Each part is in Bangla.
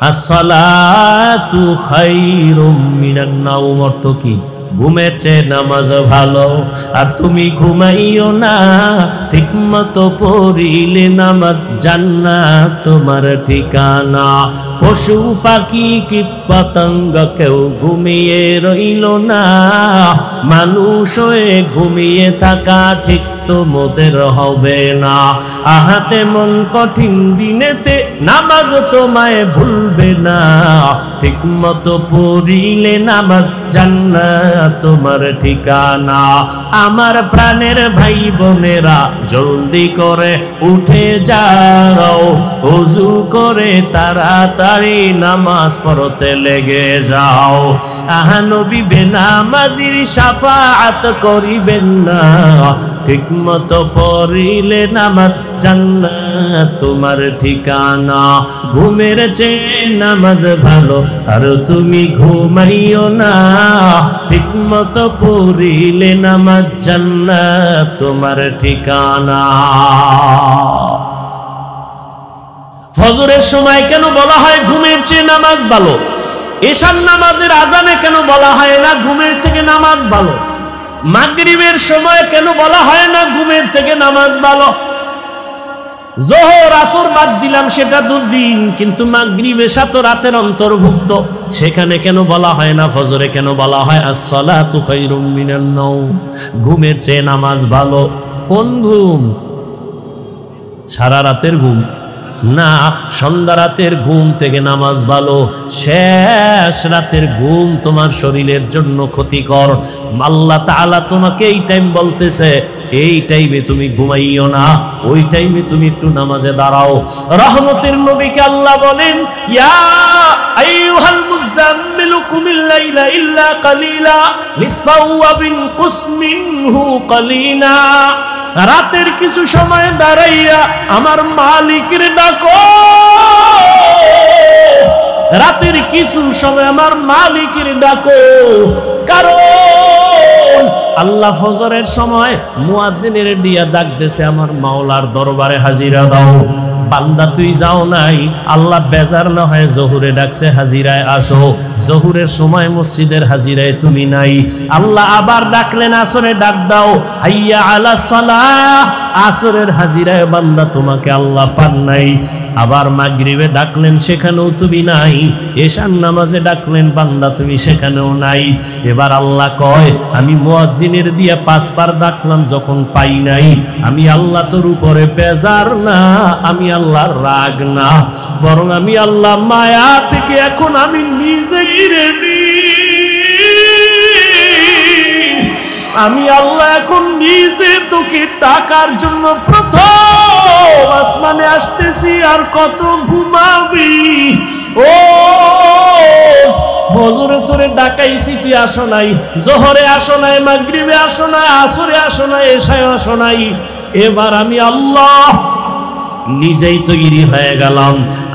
আসসালাতু খায়রুম মিনান নাওম, অর্থ কি? ঘুমের চেয়ে নামাজ ভালো। আর তুমি ঘুমাইও না, ঠিকমতো পড়িলে নামাজ জান্নাত তোমার ঠিকানা। পশু পাখি কীট পতঙ্গ কেউ ঘুমিয়ে রইল না, মানুষ হয়ে ঘুমিয়ে থাকা ঠিক তোমাদের হবে না। আহাতে মন কঠিন দিনেতে নামাজ তোমায় ভুলবে না, ঠিক মতো পড়িলে নামাজ জান্নাত তোমার ঠিকানা। আমার প্রাণের ভাই বোনেরা জলদি করে উঠে যাও, ওযু করে তাড়াতাড়ি নামাজ পড়তে লেগে যাও। আহা নবী বেনামাজির শাফাআত করিবেন না, ঠিক মতো পড়িলে নামাজ জান্নাত তোমার ঠিকানা। ঘুমের চেয়ে নামাজ ভালো, আর তুমি ঘুমাইও না, ঠিক মতো পড়িলে নামাজ জান্নাত তোমার ঠিকানা। ফজরের সময় কেন বলা হয় ঘুমের চেয়ে নামাজ ভালো? এশার নামাজের আজানে কেন বলা হয় না ঘুমের থেকে নামাজ ভালো? মাগরিবের সময় কেন বলা হয় না ঘুমের থেকে নামাজ ভালো? যোহর আসর বাদ দিলাম, সেটা দুদিন, কিন্তু মাগরিব এশা তো রাতের অন্তর্ভুক্ত, সেখানে কেন বলা হয় না ফজরে কেন বলা হয় আসসালাতু খায়রুম মিনান নাওম? ঘুমের চেয়ে নামাজ ভালো। কোন ঘুম? সারা রাতের ঘুম না, সন্ধ্যা রাতের ঘুম থেকে নামাজ ভালো। শেষ রাতের ঘুম তোমার শরীরের জন্য ক্ষতিকর। আল্লাহ তাআলা তোমাকে এই টাইম বলতেছে, এই টাইমে তুমি ঘুমাইও না, ওই টাইমে তুমি একটু নামাজে দাঁড়াও। রহমতের নবীকে আল্লাহ বলেন, ইয়া আইয়ুহাল মুযাম্মিলু কুমিল লাইলা ইল্লা কালিলা নিসফাহু ওয়া বিনকুস মিনহু কালিলা। রাতের কিছু সময় দাঁড়াইয়া আমার মালিকের ডাকো, রাতের কিছু সময় আমার মালিকের ডাকো। কারণ আল্লাহ ফজরের সময় মুয়াজ্জিনের দিয়া ডাক দেছে, আমার মাওলার দরবারে হাজিরা দাও। বান্দা তুই যাও নাই, আল্লাহ বেজার না হয় জোহরে ডাকছে, হাজিরায় আসো। জোহরের সময় মসজিদের হাজিরায় তুমি নাই, আল্লাহ আবার ডাকলেন আসরে ডাক দাও, হাইয়া আলা সালাহ। আসরের হাজিরায় বান্দা তোমাকে আল্লাহ পান নাই। আবার মাগরিবে ডাকলেন, সেখানেও তুমি নাই। এশার নামাজে ডাকলেন বান্দা, তুমি সেখানেও নাই। এবার আল্লাহ কয়, আমি মুয়াজ্জিনের দিয়া 5 বার ডাকলাম, যখন পাই নাই, আমি আল্লাহ তোর উপরে বেজার না, আমি আল্লাহর রাগ না, বরং আমি আল্লাহ মায়া থেকে এখন আমি নিজে গিরে আমি আল্লাহ এখন নিজে তোকে টাকার জন্য প্রথম আসমানে আসতেছি। আর কত ঘুমাবি? ও ফজরে তোরে ডাকাইছি, তুই আসো নাই, জোহরে আসো নাই, মাগরিবে আসো নাই, আসরে আসো নাই, এশায় আসো নাই। এবার আমি আল্লাহ নিজেই তৈরি হয়ে গেলাম,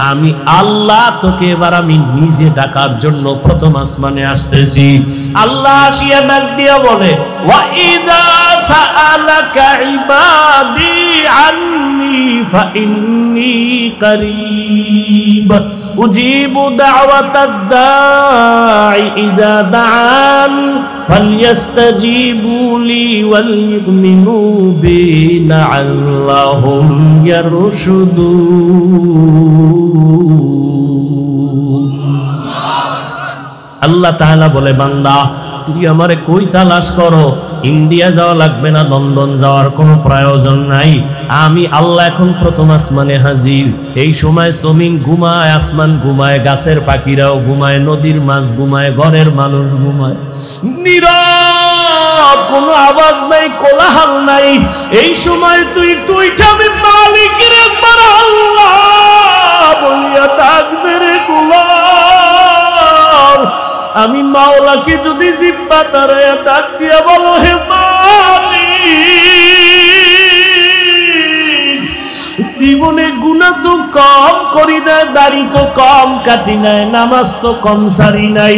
আমি আল্লাহ তোকে এবার আমি নিজে ডাকার জন্য প্রথম আসমানে আসতেছি। আল্লাহ আসিয়া ডাক দিয়া বলে, ওয়া ইযা সাআলাকা ইবাদি আন্নি ফাইন্নী করিব উজিবু দাওয়াতাদ দাঈ ইযা দাআন ফালইস্তাজিবু লি ওয়াল ইউমিনু বি লাআল্লাহুম ইয়ারশুদুন। আল্লাহ তাআলা বলে, বান্দা তুই আমারে কই তালাশ করো? ইন্ডিয়া যাওয়া লাগবে না, লন্ডন যাওয়ার কোনো প্রয়োজন নাই। আমি আল্লাহ এখন প্রথম আসমানে হাজির। এই সময় জমিন ঘুমায়, আসমান ঘুমায়, গাছের পাখিরাও ঘুমায়, নদীর মাছ ঘুমায়, ঘরের মানুষ ঘুমায়, নীরব, কোনো আওয়াজ নাই, কোলাহল নাই। এই সময় তুই আমি মালিকের একবার আল্লাহ বলিয়া ডাক দে রে গোলাম। আমি মাওলাকে যদি জিব্বা দাঁড়াইয়া ডাক দিয়া বলো, হে মালিক, জীবনে গুনাহ তো কম করি নাই, দাড়ি তো কম কাটি নাই, নামাজ তো কম সারি নাই,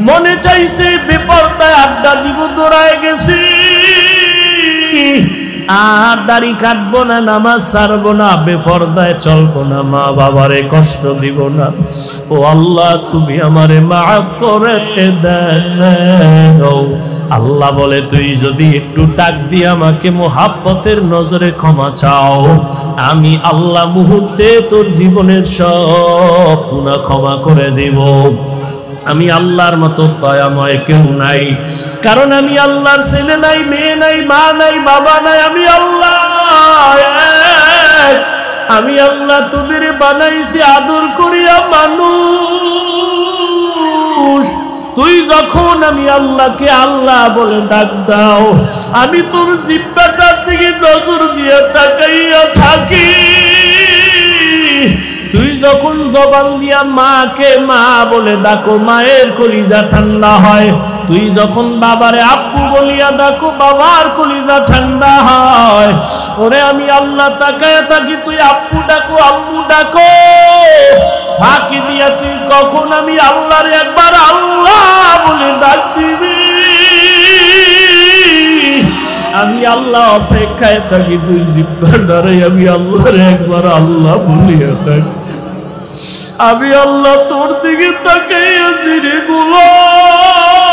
মনে চাইছে বেপরদায় আড্ডা দিব, দৌড়ায় গেছি, আর দাড়ি কাটবো না, নামাজ ছাড়বো না, বেপরদায় চলবো না, মা বাবারে কষ্ট দিব না। ও আল্লাহ, তুমি আমারে মাফ করে দাও। আল্লাহ বলে, তুই যদি একটু ডাক দিয়ে আমাকে মোহাব্বতের নজরে ক্ষমা চাও, আমি আল্লাহ মুহূর্তে তোর জীবনের সব গুনাহ ক্ষমা করে দেব। আমি আল্লাহর মতো দয়াময় কেউ নাই, কারণ আমি আল্লাহর ছেলে নাই, মেয়ে নাই, মা নাই, বাবা নাই, আমি আল্লাহ এক। আমি আল্লাহ তোদের বানাইছি আদর করিয়া মানুষ। তুই যখন আমি আল্লাহকে আল্লাহ বলে ডাক দাও, আমি তোর জিহ্বাটার দিকে নজর দিয়ে তাকাইয়া থাকি। তুই যখন জবান দিয়া মাকে মা বলে ডাকো, মায়ের কলিজা ঠান্ডা হয়। তুই যখন বাবারে আব্বু বলিয়া ডাকো, বাবার কলিজা ঠান্ডা হয়। ওরে আমি আল্লাহ তাকায় থাকি, তুই আব্বু ডাকো, আম্মু ডাকো, ফাঁকি দিয়া তুই কখন আমি আল্লাহর একবার আল্লাহ বলে ডাক দিবি। আমি আল্লাহ অপেক্ষায় থাকি, তুই জিহ্বার দ্বারে আমি আল্লাহর একবার আল্লাহ বলিয়া থাকি। আমি আল্লাহ তোর দিকে তাকাইয়াছি রে গোলাম।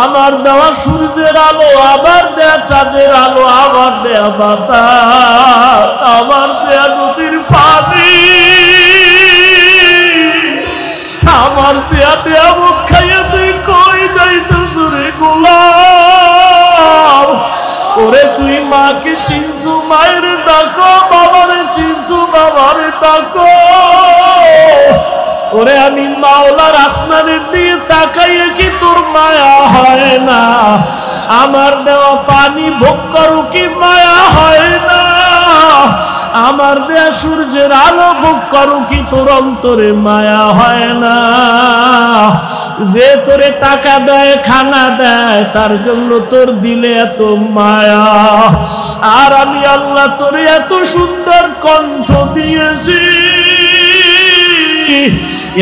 আমার দেওয়া সূর্যের আলো, আবার দেয়া চাঁদের আলো, আবার দেয়া বাতাস, আবার দেয়া নদীর পানি, আমার দেয়া দেয়া মুখ খাইয়া তুই কই যাইতেছ রে গোলাম। ওরে তুই মাকে চিনছু, মায়ের ডাকো, বাবারে চিনছু, বাবারে ডাকো। ওরে আমি মাওলার আসমানের দিকে তাকাইয়ে কি তোর মায়া হয় না? আমার দেওয়া পানি ভোগ করো কি মায়া হয় না? আমার দেয়া সূর্যের আলো ভোগ করো কি তোর অন্তরে মায়া হয় না? যে তোরে টাকা দেয়, খানা দেয়, তার জন্য তোর দিলে এত মায়া। আর আমি আল্লাহ তোরে এত সুন্দর কণ্ঠ দিয়েছি,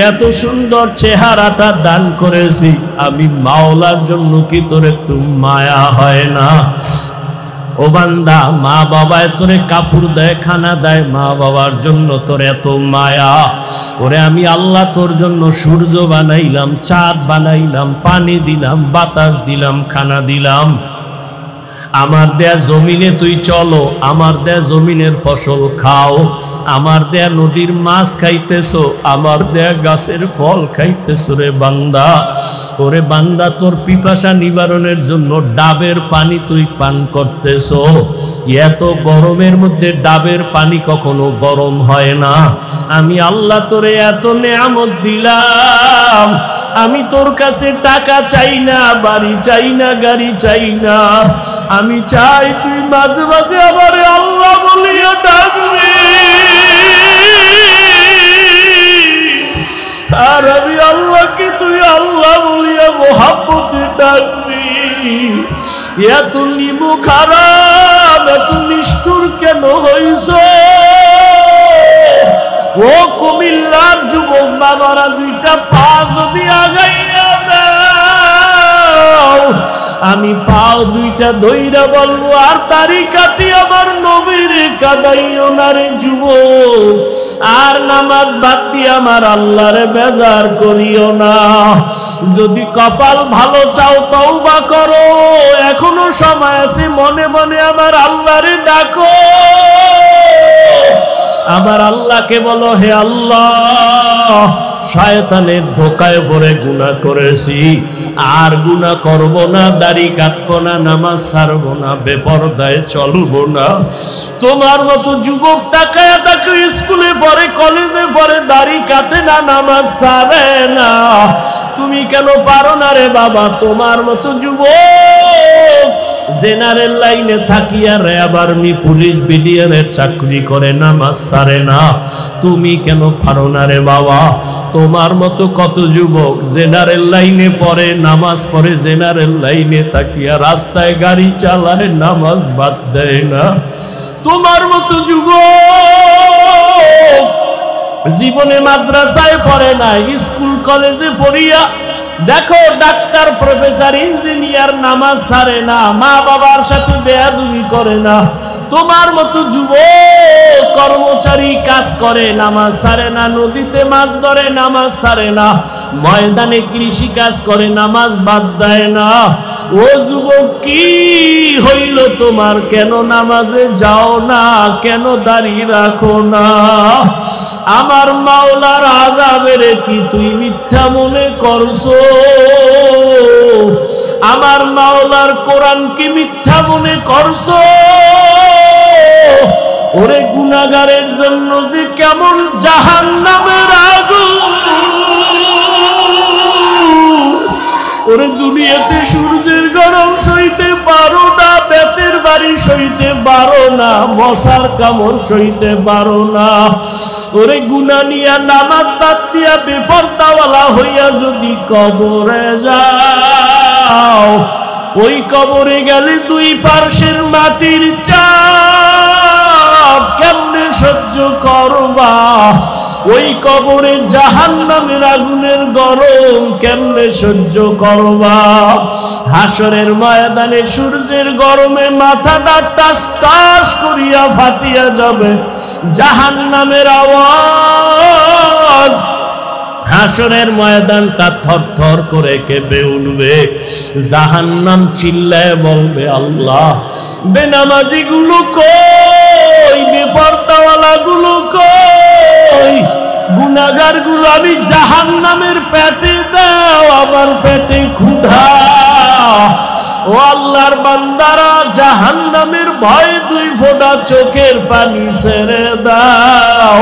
এত সুন্দর চেহারাটা দান করেছি, আমি মাওলার জন্য কি তোরে একটু মায়া হয় না? ও বান্দা, মা বাবায় তোরে কাপড় দেয়, খানা দেয়, মা বাবার জন্য তোর এত মায়া। ওরে আমি আল্লাহ তোর জন্য সূর্য বানাইলাম, চাঁদ বানাইলাম, পানি দিলাম, বাতাস দিলাম, খানা দিলাম। আমার দেয়া জমিনে তুই চলো, আমার দেয়া জমিনের ফসল খাও, আমার দেয়া নদীর মাছ খাইতেছো, আমার দেয়া গাছের ফল খাইতেছো রে বান্দা। ওরে বান্দা, তোর পিপাসা নিবারণের জন্য ডাবের পানি তুই পান করতেছো। এত গরমের মধ্যে ডাবের পানি কখনো গরম হয় না। আমি আল্লাহ তোরে এত নেয়ামত দিলাম, আমি তোর কাছে টাকা চাই না, বাড়ি চাই না, গাড়ি চাই না। আমি চাই তুই মাঝে মাঝে আমার আল্লাহ বলিয়া ডাকবি। আর আমি আল্লাহকে তুই আল্লাহ বলিয়া মোহাব্বতে ডাকবি। এত নিমু খারাপ, এত নিষ্ঠুর কেন হইছ? ও কুমিল্লার যুবক বাবারা, দুইটা পা যদি আগাইয়া দাও, আমি পাও দুইটা ধইরা বলবো, আর তারি কাটি আমার নবীর কাদাইও না রে যুবক। আর নামাজ বাদ দিয়ে আমার আল্লাহরে বেজার করিও না। যদি কপাল ভালো চাও তওবা করো, এখনো সময় আছে, মনে মনে আমার আল্লাহরে ডাকো। আমার আল্লাহকে বলো, হে আল্লাহ, শয়তানের ধোকায় পড়ে গুনাহ করেছি, আর গুনাহ করব না, দাড়ি কাটবো না, নামাজ ছাড়বো না, বেপরদায় চলবো না। তোমার মতো যুবক তাকায়া তাকে স্কুলে পড়ে, কলেজে পড়ে, দাড়ি কাটে না, নামাজ ছাড়ে না। তুমি কেন পারো না রে বাবা? তোমার মতো যুবক জেনারেল লাইনে থাকিয়া র্যাব, আর্মি, পুলিশ, বিডিআরের চাকরি করে, নামাজ ছাড়ে না। তুমি কেন পারো না রে বাবা? তোমার মতো কত যুবক জেনারেল লাইনে পড়ে, নামাজ পড়ে, জেনারেল লাইনে থাকিয়া রাস্তায় গাড়ি চালায়, নামাজ বাদ দেয় না। তোমার মতো যুবক জীবনে মাদ্রাসায় পড়ে না, স্কুল কলেজে পড়িয়া দেখো ডাক্তার, প্রফেসর, ইঞ্জিনিয়ার নামাজ ছাড়ে না, মা বাবার সাথে বেয়াদবি করে না। তোমার মতো যুবক কর্মচারী কাজ করে, নামাজ ছাড়ে না, নদীতে মাছ ধরে, নামাজ ছাড়ে না, ময়দানে কৃষি কাজ করে, নামাজ বাদ দেয় না। ও যুবক, কি হইল তোমার? কেন নামাজে যাও না? কেন দাঁড়িয়ে রাখো না? আমার মাওলার আযাবের কি তুই মিথ্যা মনে করছো? আমার মাওলার কোরআন কি মিথ্যা মনে করছো? ওরে গুনাহগারের জন্য যে কেমন জাহান্নামের আগুন, ওরে দুনিয়াতে সূর্যের গরম সইতে পারো না, বেতের বাড়ি সইতে পারো না, মশার কামড় সইতে পারো না। ওরে গুনাহ নিয়া নামাজ বাদ দিয়া বেপরদাওয়ালা হইয়া যদি কবরে যাও, ওই কবরে গেলে দুই পার্শ্বের মাটির চাপ কেমনে সহ্য করবা? ওই কবরে জাহান্নামের আগুনের গরম কেমনে সহ্য করবা? হাসরের ময়দানে সূর্যের গরমে মাথাটা টাস টাস করিয়া ফাটিয়া যাবে, জাহান্নামের আওয়াজ, হাসরের ময়দানটা থরথর করে কেঁপে উঠবে। জাহান্নাম চিল্লায় বলবে, আল্লাহ, বেনামাজি গুলো কই? বেপরদাওয়ালা গুলো কই? গুনাহগার গুলো আমি জাহান্নামের পেটে দাও, আমার পেটে ক্ষুধা। ও আল্লাহর বান্দারা, জাহান্নামের ভয়ে দুই ফোঁটা চোখের পানি ছেড়ে দাও।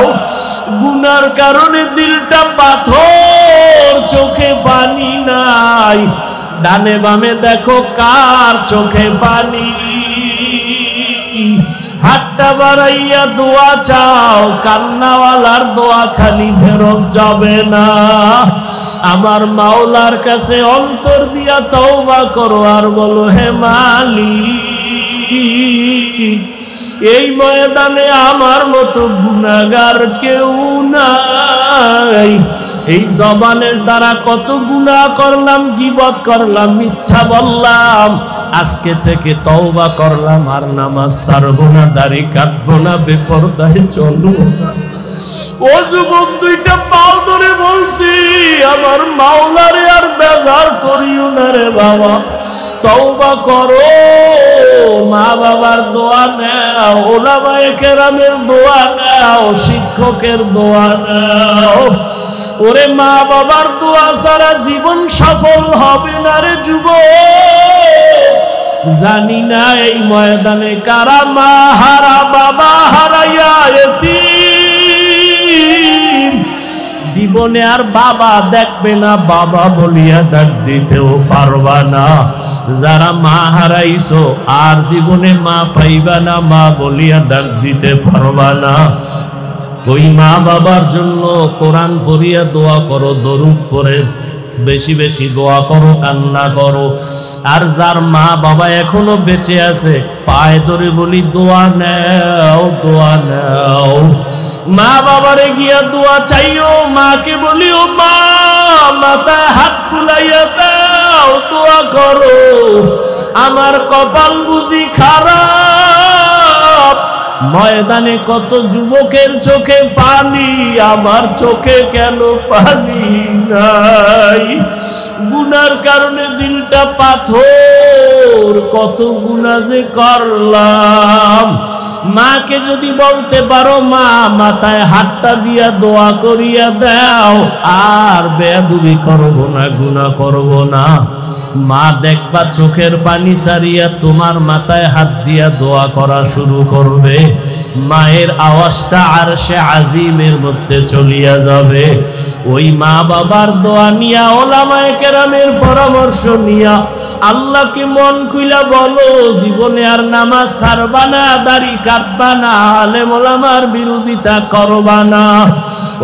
গুনার কারণে দিলটা পাথর, চোখে পানি নাই। ডানে বামে দেখো কার চোখে পানি। হাতটা বাড়াইয়া দোয়া চাও, কান্নাওয়ালার দোয়া খালি ফেরত যাবে না। আমার মাওলার কাছে অন্তর দিয়া তওবা করো আর বলো, হে মালিক, এই ময়দানে আমার মতো গুনাহগার কেউ নাই। এই জবানের দ্বারা কত গুনাহ করলাম, গীবত করলাম, মিথ্যা বললাম। আজকে থেকে তওবা করলাম, আর নামাজ ছাড়বো না, দাড়ি কাটবো না, বেপরদায় চলবো না। ও যুবক, দুইটা পাও ধরে বলছি, আমার মাওলারে আর বেজার করিও না রে বাবা। তওবা করো, মা বাবার দোয়া নাও, ওলামায়ে কেরামের দোয়া নাও, শিক্ষকের দোয়া নাও। ওরে মা বাবার দোয়া ছাড়া জীবন সফল হবে না রে যুবক। জানি না এই ময়দানে কারা মা হারা, বাবা হারাইয়া এতিম, জীবনে আর বাবা দেখবে না, বাবা বলিয়া ডাক দিতেও পারবা না। যারা মা হারাইছো আর জীবনে মা পাইবা না, মা বলিয়া ডাক দিতে পারবা না। ওই মা বাবার জন্য কোরআন পড়িয়া দোয়া করো, দরুদ পড়ে বেশি বেশি দোয়া করো, কান্না করো। আর যার মা বাবা এখনো বেঁচে আছে, পায়ে ধরে বলি দোয়া নাও, দোয়া নাও। মা বাবারে গিয়া দোয়া চাইও, মাকে বলিও, মা মাথায় হাত বুলাইয়া দাও, দোয়া করো। আমার কপাল বুঝি খারাপ, ময়দানে কত যুবকের চোখে পানি, আমার চোখে কেন পানি নাই? গুনার কারণে দিলটা পাথর, কত গুনাহ যে করলাম। মাকে যদি বলতে পারো, মা মাথায় হাতটা দিয়া দোয়া করিয়া দাও, আর বেয়াদবি করবো না, গুনাহ করবো না। মা দেখবা চোখের পানি ছাড়িয়া তোমার মাথায় হাত দিয়া দোয়া করা শুরু করবে। মায়ের আওয়াজটা আরশে আজিমের মধ্যে চলিয়া যাবে। ওই মা বাবার দোয়া নিয়া, ওলামায়ে কেরামের পরামর্শ নিয়া আল্লাহকে মন খুইলা বলো, জীবনে আর নামাজ ছাড়বা না, দাড়ি কাটবা না, আলেম ওলামার বিরোধিতা করবা না।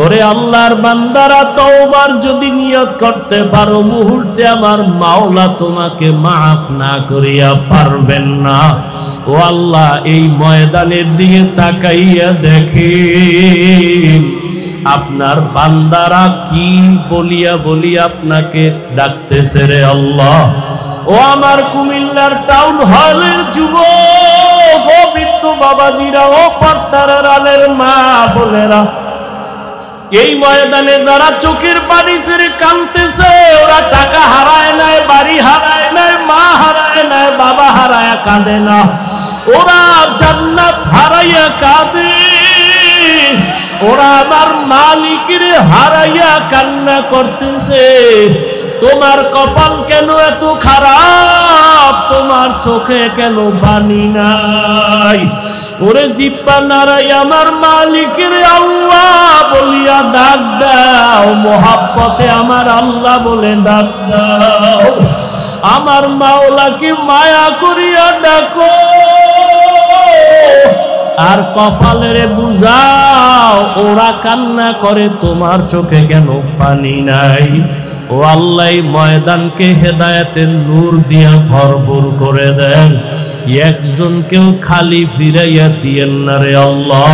ওরে আল্লাহর বান্দারা, তওবার যদি নিয়ত করতে পারো, মুহূর্তে আমার মাওলা তোমাকে মাফ না করিয়া পারবেন না। ও আল্লাহ, এই ময়দানের দিকে তাকাইয়া দেখেন, আপনার বান্দারা কি বলিয়া বলিয়া আপনাকে ডাকতেছে রে আল্লাহ। ও আমার কুমিল্লার টাউন হলের যুবক, ও বৃদ্ধ বাবাজিরা, ও পর্দার আড়ালের মা বোনেরা, এই ময়দানে যারা চোখের পানি ছেড়ে কাঁদতেছে, ওরা টাকা হারায় নাই, বাড়ি হারায় নাই, মা হারায় নাই, বাবা হারায় কাঁদে না, ওরা জান্নাত হারাইয়া কাঁদে। ওরা আমার মালিকের হারাইয়া কান্না করতেছে। তোমার কপাল কেন এত খারাপ? তোমার চোখে কেন পানি নাই? ওরে জিব্বা নারাই আমার মালিকের আল্লাহ বলিয়া ডাক দাও, মোহাব্বতে আমার আল্লাহ বলে ডাক দাও, আমার মাওলাকে মায়া করিয়া ডাকো। আর কপালের বুঝাও, ওরা কান্না করে তোমার চোখে কেন পানি নাই? ও আল্লাহ ময়দানকে হেদায়েতের নূর দিয়া ভরপুর করে দেন, একজনকেও খালি ফিরাইয়া দিয়েন না রে আল্লাহ।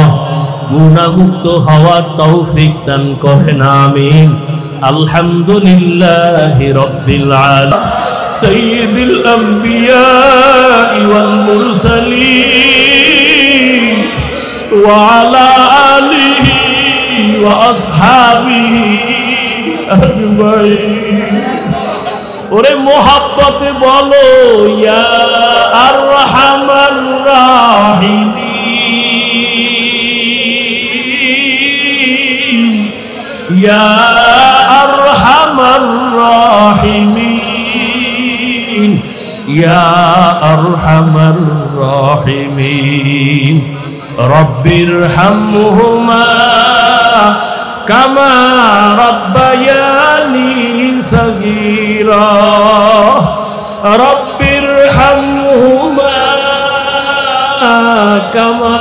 গুনাহমুক্ত হওয়ার তৌফিক দান করেন, আমিন। আলহামদুলিল্লাহি রাব্বিল আলামিন, সাইয়্যিদুল আম্বিয়া ওয়াল মুরসালিন ওয়া আলা আলিহি ওয়া আসহাবিহি আজমাইন। ওরে মোহাব্বতে বলো ইয়া আরহামার রাহিমিন, ইয়া আরহামার রাহিমিন, ইয়া আরহামার রাহিমিন। রব্বিরহামহুমা কামা রাব্বায়ানি সগীরা, রব্বিরহামহুমা কামা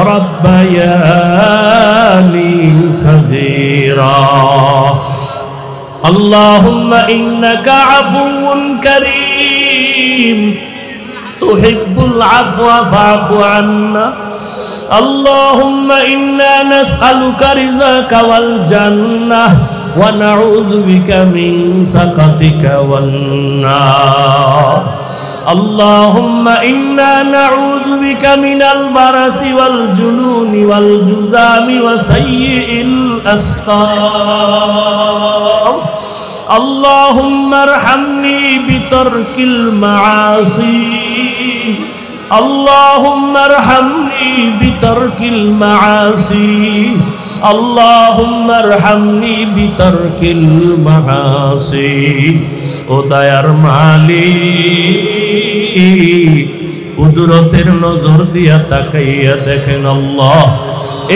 রাব্বায়ানি সগীরা। আল্লাহুম্মা ইন্নাকা আফুউন কারীম তুহিব্বুল আফওয়া ফা'ফু আন্না। আল্লাহুম্মা ইন্না নাসআলুকা রিযাকা ওয়াল জান্নাহ ওয়া নাউযু বিকা মিন সাকাতিকা ওয়ান নার। আল্লাহুম্মা ইন্না নাউযু বিকা মিনাল বারাসি ওয়াল জুনুনি ওয়াল জুযামি ওয়া সাইয়্যিল আসকাম। আল্লাহুম্মা আরহামনি বিতারকিল মাআসি। اللهم ارحمني بترك المعاصي، اللهم ارحمني بترك المعاصي। ও দয়ার মালিক, কুদরতের নজর দিয়া তাকাইয়া দেখেন আল্লাহ,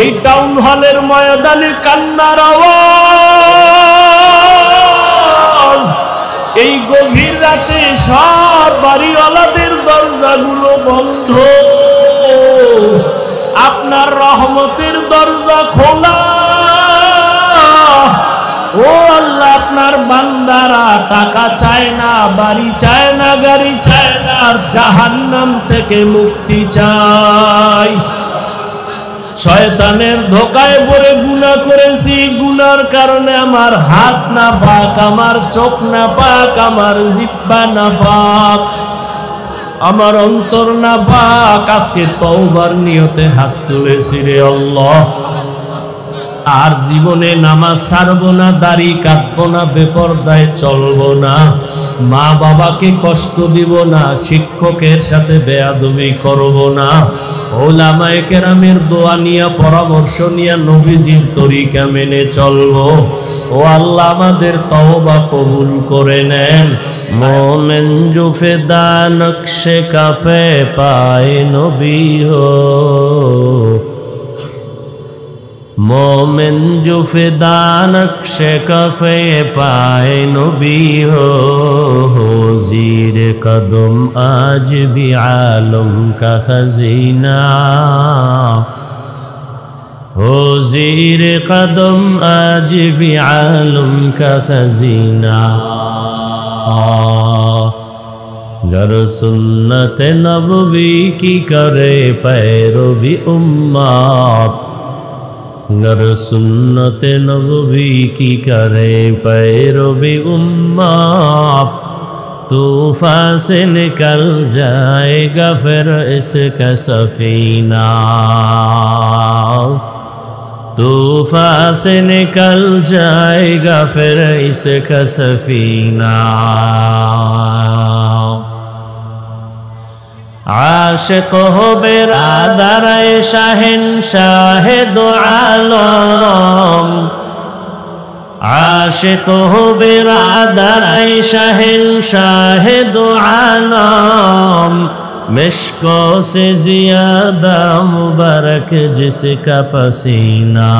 এই টাউন হলের ময়দানে কান্নার আওয়াজ, এই গভীর রাতে সব বাড়িওয়ালাদের দরজাগুলো বন্ধ, আপনার রহমতের দরজা খোলা। ও আল্লাহ, আপনার বান্দারা টাকা চায় না, বাড়ি চায় না, গাড়ি চায় না, আর জাহান্নাম থেকে মুক্তি চায়। শয়তানের ধোকায় পড়ে গুনাহ করেছি, গুনার কারণে আমার হাত না পাক, আমার চোখ না পাক, আমার জিহ্বা না পাক, আমার অন্তর না পাক। আজকে তওবার নিয়তে হাত তুলেছি রে আল্লাহ, আর জীবনে নামাজ ছাড়বো না, দাড়ি কাটবো না, বেপরদায় চলবো না, মা বাবাকে কষ্ট দিব না, শিক্ষকের সাথে বেয়াদবি করব না, ওলামায়ে কেরামের দোয়া নিয়া পরামর্শ নিয়া নবীজির তরিকা মেনে চলবো। ও আল্লাহ, আমাদের তওবা কবুল করে নেন। মোমেন জুফেদা নকশে কাফে পায়ে নবী হো, मोमिन जो फिदा नक्शे कफ़े पाए नबी हो ज़ीर कदम आज भी आलम का खज़ीना, हो ज़ीर कदम आज भी आलम का खज़ीना। गर सुन्नत नबवी की करे पैरवी उम्मत, गर सुन्नत नबवी की करे पैरवी उम्मा तूफान से निकल जाएगा फिर इसका सफीना तूफान से निकल जाएगा फिर इसका सफीना आशिक हो बिरादर शहंशाह दो आलम आशिक हो बिरादर शहंशाह दो आलम मिश्को से ज़्यादा मुबारक जिसका पसीना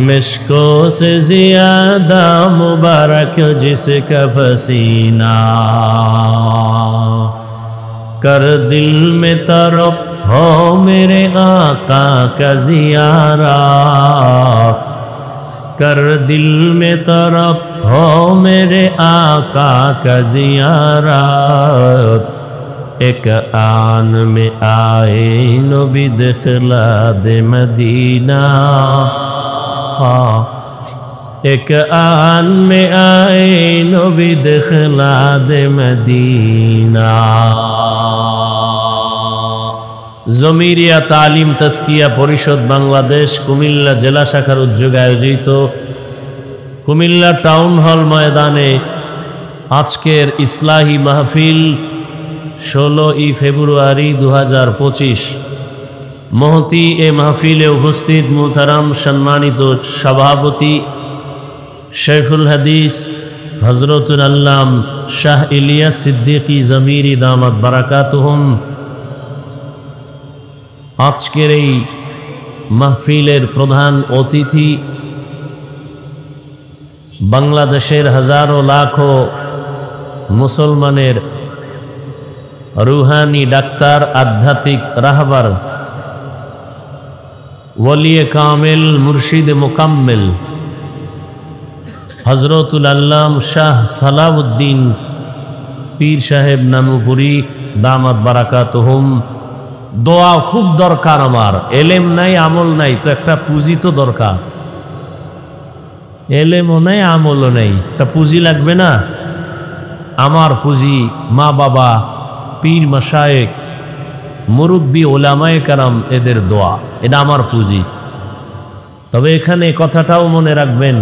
मिश्को से ज़्यादा मुबारक जिसका पसीना कर दिल में तरफ हो मेरे आका का ज़ियारत कर दिल में तरफ हो मेरे आका का ज़ियारत एक आन में आए नबी दिखला दे मदीना एक आन में आए नबी दिखला दे मदीना জমিরিয়া তালিম তাজকিয়া পরিষদ বাংলাদেশ কুমিল্লা জেলা শাখার উদ্যোগে আয়োজিত কুমিল্লা টাউন হল ময়দানে আজকের ইসলাহি মাহফিল 16 ফেব্রুয়ারি 2025 মহতি এ মাহফিলে উপস্থিত মুহতারাম সম্মানিত সভাপতি শেখুল হাদিস হযরতুল আল্লাম শাহ ইলিয়াস সিদ্দিকী জমিরি দামাত বারাকাতুহুম আজকের এই মাহফিলের প্রধান অতিথি বাংলাদেশের হাজারো লাখো মুসলমানের রুহানি ডাক্তার আধ্যাত্মিক রাহবার ওলিয়ে কামেল মুর্শিদ মুকাম্মেল হযরতুল আল্লাম শাহ সালাউদ্দিন পীর সাহেব নানুপুরি দামাত বারাকাতুহুম দোয়া খুব দরকার আমার এলেম নাই আমল নাই তো একটা পুঁজি তো দরকার এলেমও নাই আমলও নাই একটা পুঁজি লাগবে না আমার পুঁজি মা বাবা পীর মাশায়েখ মুরব্বী ওলামায়ে কেরাম এদের দোয়া এটা আমার পুঁজি তবে এখানে কথাটাও মনে রাখবেন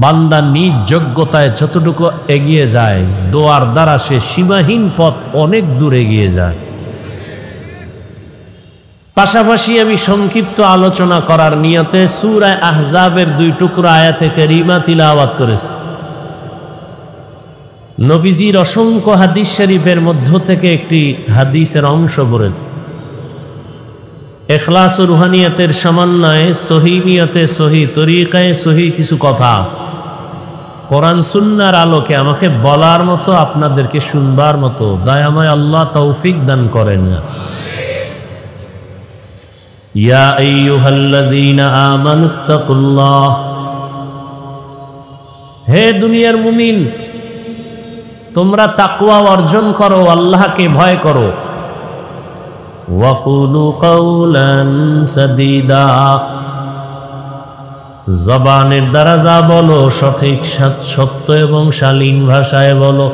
বান্দা নিজ যোগ্যতায় যতটুকু এগিয়ে যায় দোয়ার দ্বারা সে সীমাহীন পথ অনেক দূর এগিয়ে যায় পাশাপাশি আমি সংক্ষিপ্ত আলোচনা করার নিয়তে সূরা আহজাবের 2 টুকরা আয়াতে কারিমা তিলাওয়াত করেছি নবীজির অসংখ্য হাদিস শরীফের মধ্য থেকে একটি হাদিসের অংশ পড়েছি ইখলাস ও রুহানিয়াতের সমন্বয়ে সহিমিয়তে সহি তরিকায়ে সহি কিছু কথা কোরআন সুন্নাহর আলোকে আমাকে বলার মতো আপনাদেরকে শুনবার মতো দয়াময় আল্লাহ তৌফিক দান করেন ইয়া আইয়ুহাল্লাযীনা আমানুত্তাকুল্লাহ হে দুনিয়ার মুমিন তোমরা তাকওয়া অর্জন করো আল্লাহকে ভয় করো ওয়াকুলু কাওলান সাদীদা জবানের দ্বারা যা বলো সঠিক সত্য এবং শালীন ভাষায় বলো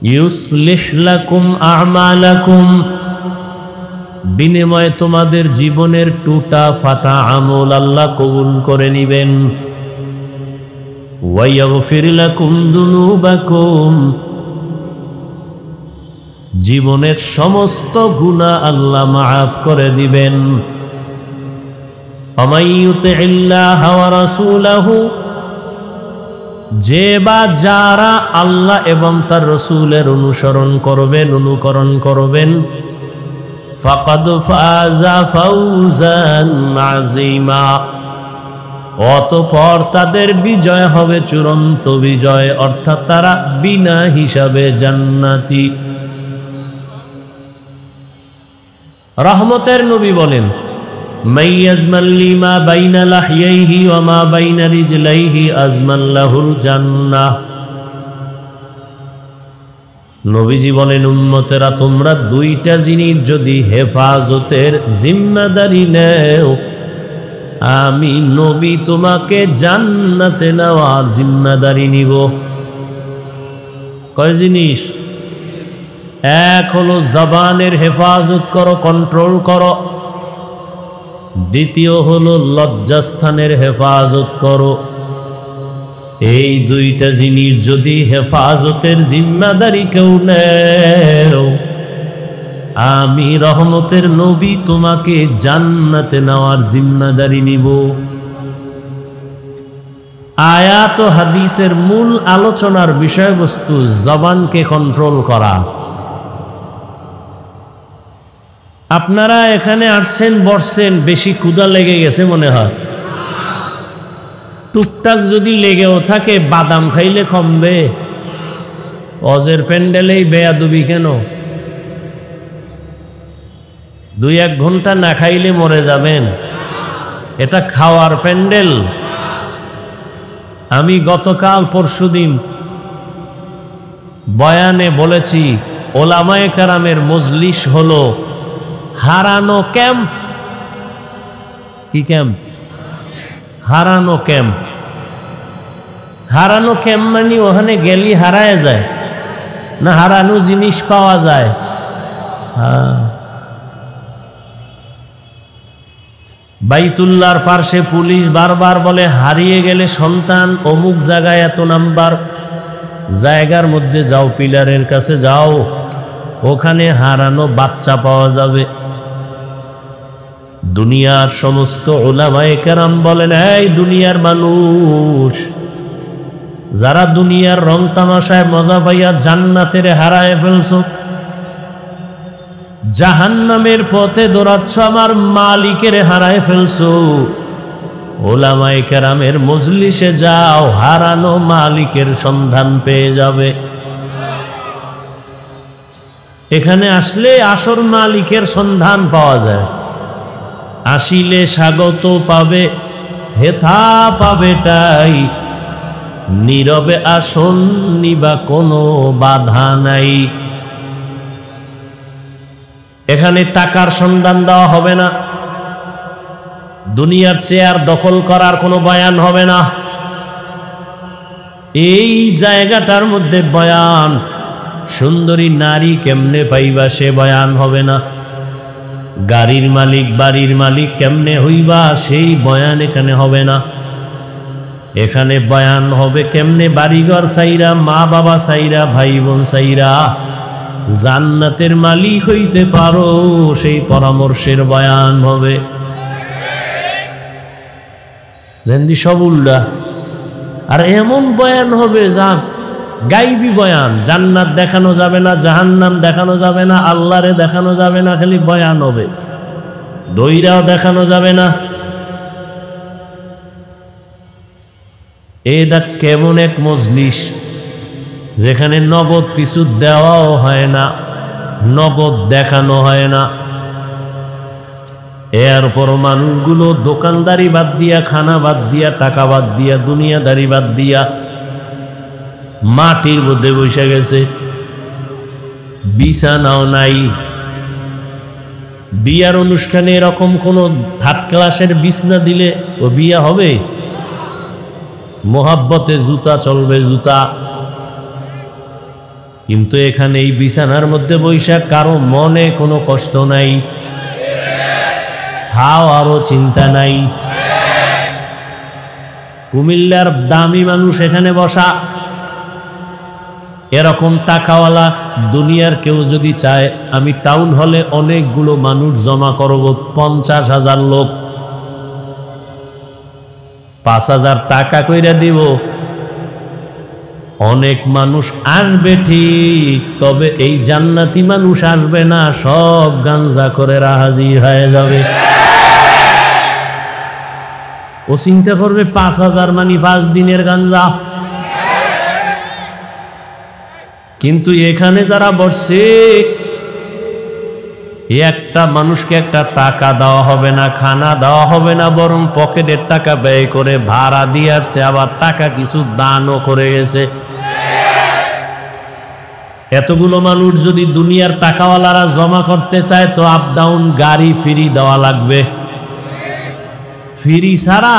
ইউসলিহ লাকুম আমালাকুম বিনিময়ে তোমাদের জীবনের টুটা ফাটা আমল আল্লাহ কবুল করে নেবেন ওয়ায়াগফির লাকুম যুনুবাকুম জীবনের সমস্ত গুনাহ আল্লাহ মাফ করে দিবেন আমাইয়ুতিল্লাহ ওয়া রাসূলাহু যে বা যারা আল্লাহ এবং তার রাসূলের অনুসরণ করবেন অনুকরণ করবেন ফাকাদ ফাযা ফাওজান আযীমা অতঃপর তাদের বিজয় হবে চূড়ান্ত বিজয় অর্থাৎ তারা বিনা হিসাবে জান্নাতি রহমতের নবী বলেন মাইয়াজমাল লিমা বাইনা লাহইহি ওয়া মা বাইনা রিজলাইহি আজমান লাহুল জান্নাহ নবীজি বলেন, উম্মতেরা তোমরা দুইটা জিনিস যদি হেফাজতের জিম্মাদারি নেও, আমি নবী তোমাকে জান্নাতে নেওয়ার জিম্মাদারি নিব। কয় জিনিস? এক হলো জবানের হেফাজত করো, কন্ট্রোল করো। দ্বিতীয় হলো লজ্জাস্থানের হেফাজত করো। এই দুইটা জিনিস যদি হেফাজতের জিম্মাদারি কেউ নেও, আমি রহমতের নবী তোমাকে জান্নাতে নেওয়ার জিম্মাদারি নিব। আয়াত ও হাদিসের মূল আলোচনার বিষয়বস্তু জবানকে কন্ট্রোল করা। আপনারা এখানে আসছেন, বসছেন, বেশি ক্ষুধা লেগে গেছে মনে হয়। টুকটাক যদি লেগেও থাকে, বাদাম খাইলে কমবে? অজের প্যান্ডেলেই বেয়াদবি কেন? 2-1 ঘন্টা না খাইলে মরে যাবেন? এটা খাওয়ার প্যান্ডেল? আমি গতকাল পরশুদিন বয়ানে বলেছি, ওলামায়ে কেরামের মজলিস হলো হারানো ক্যাম্প। কি ক্যাম্প? হারানো ক্যাম্প। হারানো ক্যাম্প মানে ওখানে গেলি হারায় যায় না, হারানো জিনিস পাওয়া যায়? বাইতুল্লাহর পার্শ্বে পুলিশ বারবার বলে, হারিয়ে গেলে সন্তান অমুক জায়গায় এত নাম্বার জায়গার মধ্যে যাও, পিলারের কাছে যাও, ওখানে হারানো বাচ্চা পাওয়া যাবে। দুনিয়ার সমস্ত উলামায়ে কেরাম বলেন, এই দুনিয়ার মানুষ, যারা দুনিয়ার রং তামাশায় মজা পাইয়া জান্নাতের হারায় ফেলছো, জাহান্নামের পথে দৌড়াচ্ছ, আমার মালিকের হারায় ফেলছো, উলামায়ে কেরামের মজলিসে যাও, হারানো মালিকের সন্ধান পেয়ে যাবে। এখানে আসলে আসর মালিকের সন্ধান পাওয়া যায়। আসিলে স্বাগত পাবে, হেথা পাবে তাই, নীরবে আসন নিবা কোনো বাধা নাই। এখানে টাকার সন্ধান দেওয়া হবে না, দুনিয়ার চেয়ার দখল করার কোনো বয়ান হবে না। এই জায়গাটার মধ্যে বয়ান, সুন্দরী নারী কেমনে পাইবা সে বয়ান হবে না। গাড়ির মালিক, বাড়ির মালিক কেমনে হইবা সেই বয়ান এখানে হবে না। এখানে বয়ান হবে কেমনে বাড়িঘর সাইরা, মা বাবা সাইরা, ভাই বোন সাইরা জান্নাতের মালিক হইতে পারো, সেই পরামর্শের বয়ান হবে। যেমনি সব উল্টা। আর এমন বয়ান হবে যা গাইবি বয়ান, জান্নাত দেখানো যাবে না, জাহান্নাম দেখানো যাবে না, আল্লাহরে দেখানো যাবে না, খালি বয়ান হবে, দইরাও দেখানো যাবে না। এটা কেমন এক মজলিস যেখানে নগদ কিছু দেওয়াও হয় না, নগদ দেখানো হয় না। এরপর মানুষগুলো দোকানদারি বাদ দিয়া, খানা বাদ দিয়া, টাকা বাদ দিয়া, দুনিয়াদারি বাদ দিয়া মাটির মধ্যে বসে গেছে। বিছানাও নাই। বিয়ার অনুষ্ঠানে এরকম কোন থার্ড ক্লাসের বিছনা দিলে ও বিয়া হবে? মোহাব্বতে জুতা চলবে, জুতা। কিন্তু এখানে এই বিছানার মধ্যে বৈশাখ কারো মনে কোনো কষ্ট নাই, হাওয়ারও চিন্তা নাই। কুমিল্লার দামি মানুষ এখানে বসা। এরকম টাকাওয়ালা দুনিয়ার কেউ যদি চায়, আমি টাউন হলে অনেকগুলো মানুষ জমা করব, 50,000 লোক, 5,000 টাকা কইরা দিব। অনেক মানুষ আসবে ঠিক, তবে এই জান্নাতি মানুষ আসবে না, সব গাঞ্জা করে হাজির হয়ে যাবে। ও চিন্তা করবে 5,000 মানে 5 দিনের গাঞ্জা। কিন্তু এখানে যারা বসছে, একটা মানুষকে একটা টাকা দেওয়া হবে না, খানা দেওয়া হবে না, বরং পকেটের টাকা ব্যয় করে ভাড়া দিয়ে আসছে, আবার টাকা কিছু দানও করে গেছে। এতগুলো মানুষ যদি দুনিয়ার টাকাওয়ালারা জমা করতে চায় তো আপ ডাউন গাড়ি ফ্রি দেওয়া লাগবে। ফ্রি ছাড়া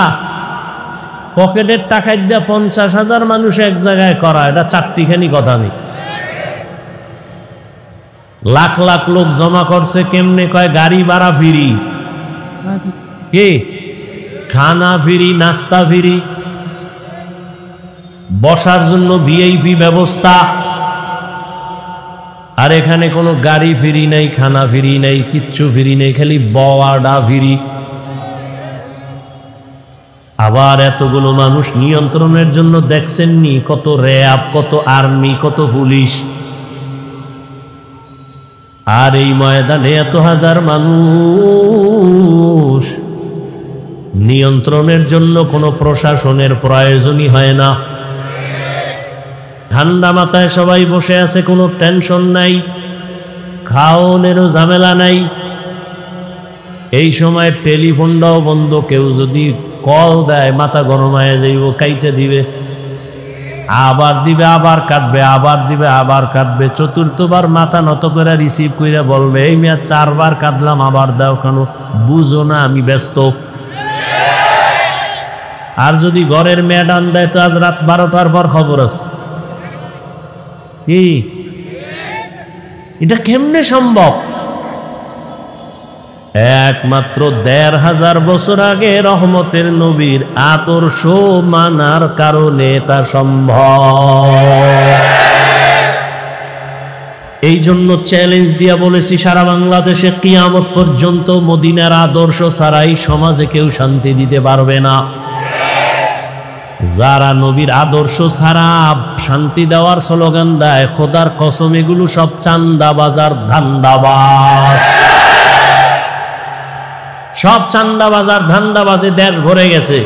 পকেটের টাকায় দিয়ে 50,000 মানুষ এক জায়গায় করা, এটা চারটিখানি কথা নেই। লাখ লাখ লোক জমা করছে কেমনে? কয় গাড়ি ভাড়া ফ্রি, কে খানা ফ্রি, নাস্তা ফ্রি, বসার জন্য ভিআইপি ব্যবস্থা। আর এখানে কোনো গাড়ি ফ্রি নেই, খানা ফ্রি নেই, কিচ্ছু ফ্রি নেই, খালি বওয়াডা ফ্রি। আবার এতগুলো মানুষ নিয়ন্ত্রণের জন্য দেখছেননি কত র্যাব, কত আর্মি, কত পুলিশ। আর এই ময়দানে এত হাজার মানুষ, নিয়ন্ত্রণের জন্য কোনো প্রশাসনের প্রয়োজনই হয় না। ঠান্ডা মাথায় সবাই বসে আছে, কোনো টেনশন নাই, খাওয়ানোরও ঝামেলা নাই। এই সময় টেলিফোনটাও বন্ধ, কেউ যদি কল দেয় মাথা গরম হয়ে যাইব, কাইতে দিবে, আবার দিবে, আবার কাটবে, আবার দিবে, আবার কাটবে। চতুর্থবার মাথা নত করে রিসিভ করে বলবে, এই মেয়া 4 বার কাটলাম, আবার দাও কেন? বুঝো না আমি ব্যস্ত। আর যদি ঘরের ম্যাডাম দেয় তো আজ রাত 12টার পর খবর আছে। কি এটা কেমনে সম্ভব? একমাত্র 1500 বছর আগে রহমতের নবীর আদর্শ মানার কারণে তা সম্ভব। এই জন্য চ্যালেঞ্জ দিয়া বলেছি, সারা বাংলাদেশে কিয়ামত পর্যন্ত মদিনার আদর্শ ছাড়াই সমাজে কেউ শান্তি দিতে পারবে না। যারা নবীর আদর্শ ছাড়া শান্তি দেওয়ার স্লোগান দেয়, খোদার কসম এগুলো সব চান্দাবাজার, ধান্দাবাজ। সব চান্দাবাজার, ধান্দাবাজে দেশ ভরে গেছে।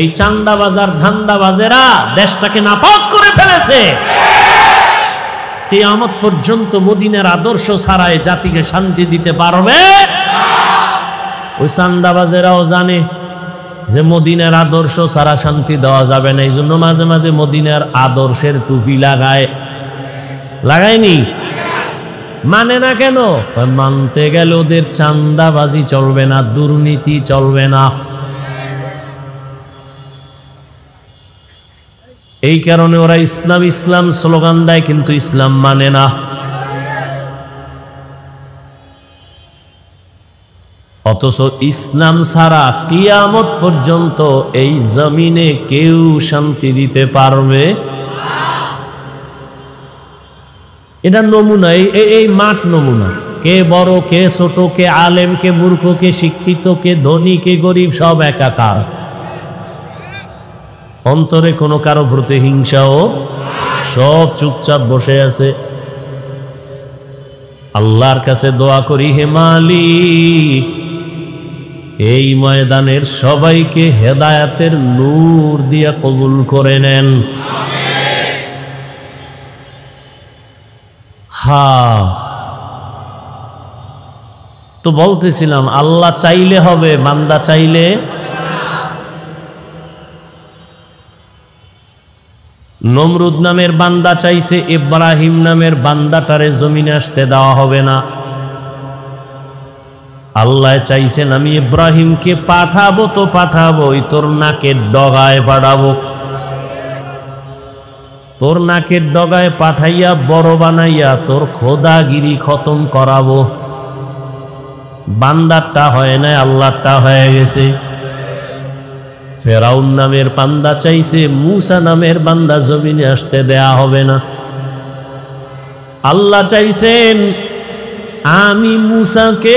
এই চান্দাবাজার, ধান্দাবাজেরা দেশটাকে নাপাক করে ফেলেছে। কিয়ামত পর্যন্ত মদিনার আদর্শ ছাড়াই জাতিকে শান্তি দিতে পারবে। ওই চান্দাবাজেরাও জানে যে মদিনার আদর্শ ছাড়া শান্তি দেওয়া যাবে না। এই জন্য মাঝে মাঝে মদিনার আদর্শের টুপি লাগায়নি। মানে না কেন? মানতে গেলে ওদের চান্দাবাজি চলবে না, দুর্নীতি চলবে না। এই কারণে ওরা ইসলাম ইসলাম স্লোগান দেয়, কিন্তু ইসলাম মানে না। অথচ ইসলাম ছাড়া কিয়ামত পর্যন্ত এই জমিনে কেউ শান্তি দিতে পারবে। এটা নমুনা, এই মাঠ নমুনা। কে বড়, কে ছোট, কে আলেম, কে মূর্খ, কে শিক্ষিত, কে ধনী, কে গরিব, সব একাকার। অন্তরে কোনো কারো প্রতি হিংসাও, সব চুপচাপ বসে আছে। আল্লাহর কাছে দোয়া করি, হে মালিক, এই ময়দানের সবাইকে হেদায়াতের নূর দিয়ে কবুল করে নেন। তো বলতেছিলাম, আল্লাহ চাইলে হবে, বান্দা চাইলে। নমরুদ নামের বান্দা চাইছে, ইব্রাহিম নামের বান্দাটারে জমিনে আসতে দেওয়া হবে না। আল্লাহ চাইছেন আমি ইব্রাহিমকে পাঠাবো তো পাঠাবোই, তোর নাকের ডগায় পাঠাবো। তোর নাকের ডগায় পাঠাইয়া বড় বানাইয়া তোর খোদাগিরি খতম করাবো। বান্দারটা হয় না, আল্লাহটা হয়ে গেছে। ফেরাউন নামের বান্দা চাইছে, মূসা নামের বান্দা জমিনে আসতে দেয়া হবে না। আল্লাহ চাইছেন আমি মূসাকে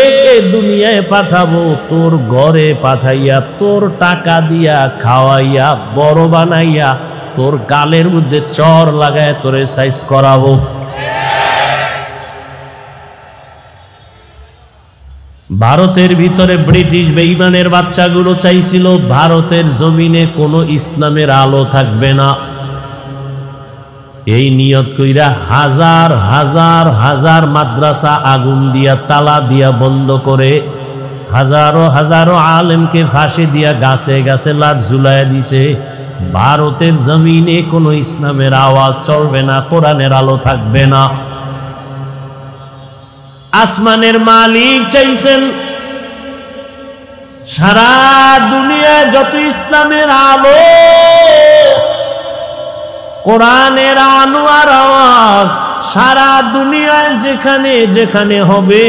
দুনিয়ায় পাঠাবো, তোর ঘরে পাঠাইয়া তোর টাকা দিয়া খাওয়াইয়া বড় বানাইয়া তোর গালের মধ্যে চর লাগায় তোরে সাইজ করাবো। ভারতের ভিতরে ব্রিটিশ বেঈমানের বাচ্চাগুলো চাইছিল ভারতের জমিনে কোনো ইসলামের আলো থাকবে না। এই নিয়ত কইরা হাজার হাজার হাজার মাদ্রাসা আগুন দিয়া তালা দিয়া বন্ধ করে হাজারো হাজারো আলেমকে ফাঁসি দিয়া গাছে গাছে লাট ঝুলাইয়া দিছে। ভারতের জমিনে কোনো ইসলামের আওয়াজ চলবে না, কোরআনের আলো থাকবে না। আসমানের মালিক চাইছেন সারা দুনিয়ায় যত ইসলামের আলো, কোরআনের আনোয়ার আওয়াজ সারা দুনিয়ায় যেখানে যেখানে হবে,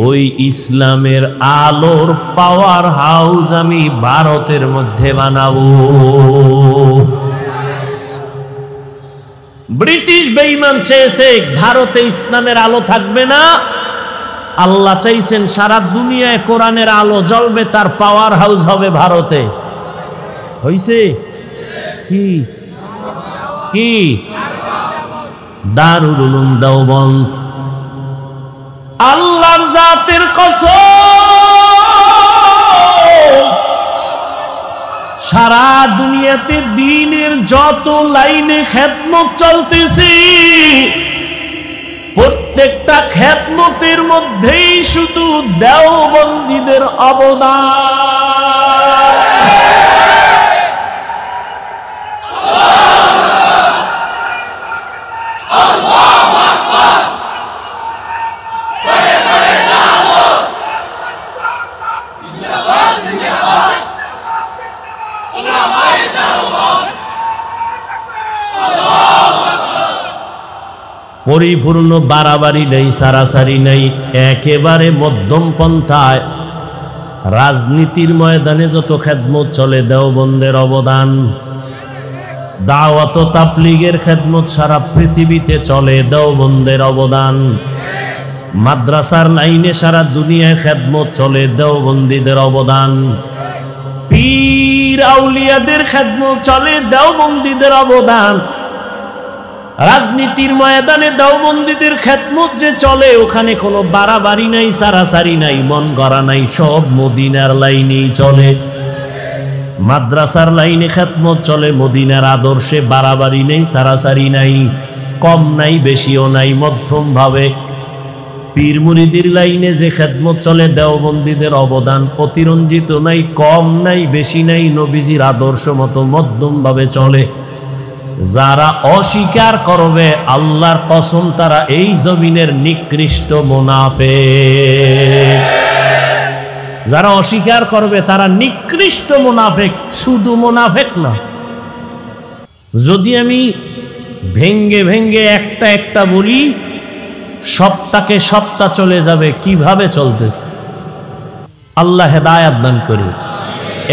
ওই ইসলামের আলোর পাওয়ার হাউস আমি ভারতের মধ্যে বানাবো। ব্রিটিশ বেঈমান চেয়েছে ভারতে ইসলামের আলো থাকবে না, আল্লাহ চাইছেন সারা দুনিয়ায় কোরআনের আলো জ্বলবে, তার পাওয়ার হাউস হবে ভারতে। হইছে কি কি? দারুল উলুম দেওবন্দ। আল্লাহর জাতের কসম, সারা দুনিয়াতে দ্বীনের যত লাইনে খেদমত চলতেছে, প্রত্যেকটা খেদমতের মধ্যেই শুধু দেওবন্দীদের অবদান। পরিপূর্ণ বাড়াবাড়ি নেই, সারাসারি নেই, একেবারে মধ্যম পন্থায়। রাজনীতির ময়দানে যত খেদমত চলে দেওবন্দের অবদান, দাওয়াত ও তাবলীগের খেদমত সারা পৃথিবীতে চলে দেওবন্দের অবদান, মাদ্রাসার লাইনে সারা দুনিয়ায় খেদমত চলে দেওবন্দীদের অবদান, পীর আউলিয়াদের খেদমত চলে দেওবন্দীদের অবদান। রাজনীতির ময়দানে দেওবন্দীদের খেদমত যে চলে, ওখানে কোনো বাড়াবাড়ি নাই, সারাসারি নাই, মন গড়া নাই, সব মদিনার লাইনেই চলে। মাদ্রাসার লাইনে খেদমত চলে মদিনার আদর্শে, বাড়াবাড়ি নেই, সারাসারি নাই, কম নাই, বেশিও নাই, মধ্যম ভাবে। পীর মুরিদির লাইনে যে খেদমত চলে, দেওবন্দীদের অবদান অতিরঞ্জিত নাই, কম নাই, বেশি নাই, নবীজির আদর্শ মতো মধ্যম ভাবে চলে। যারা অস্বীকার করবে, আল্লাহর কসম তারা এই জমিনের নিকৃষ্ট মুনাফিক। যারা অস্বীকার করবে তারা নিকৃষ্ট মুনাফিক, শুধু মুনাফিক না। যদি আমি ভেঙ্গে ভেঙ্গে একটা একটা বলি, সপ্তাহে সপ্তাহ চলে যাবে কিভাবে চলতেছে। আল্লাহ হেদায়াত দান করি।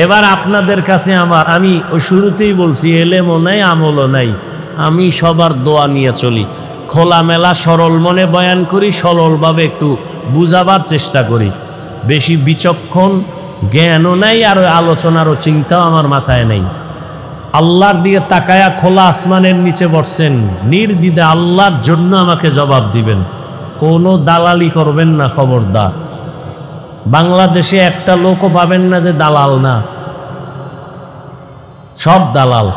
এবার আপনাদের কাছে আমি ওই শুরুতেই বলছি, এলেমও নাই, আমলও নাই, আমি সবার দোয়া নিয়ে চলি, খোলামেলা সরল মনে বয়ান করি, সরলভাবে একটু বুঝাবার চেষ্টা করি। বেশি বিচক্ষণ জ্ঞানও নাই, আর ওই আলোচনারও চিন্তাও আমার মাথায় নেই। আল্লাহর দিকে তাকায়া খোলা আসমানের নিচে বসছেন, নির্দ্বিধা আল্লাহর জন্য আমাকে জবাব দিবেন, কোনো দালালি করবেন না, খবরদার। বাংলাদেশে একটা লোকও পাবেন না যে দালাল না, সব দালাল।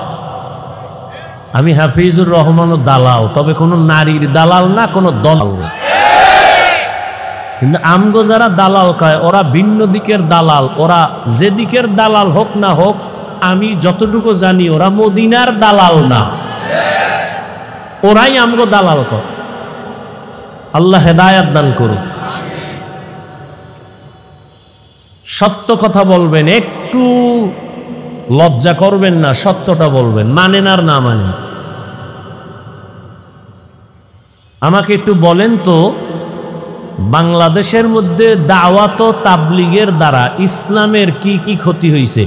আমি হাফিজুর রহমানও দালাল, তবে কোনো নারীর দালাল না, কোনো দলাল না। কিন্তু আমগো যারা দালাল কয়, ওরা ভিন্ন দিকের দালাল। ওরা যে দিকের দালাল হোক না হোক, আমি যতটুকু জানি ওরা মদিনার দালাল না, ওরাই আমগো দালাল কয়। আল্লাহ হেদায়াত দান করুন। সত্য কথা বলবেন, একটু লজ্জা করবেন না, সত্যটা বলবেন, মানেন আর না মানেন। আমাকে একটু বলেন তো, বাংলাদেশের মধ্যে দাওয়াত ও তাবলীগের দ্বারা ইসলামের কি কি ক্ষতি হয়েছে?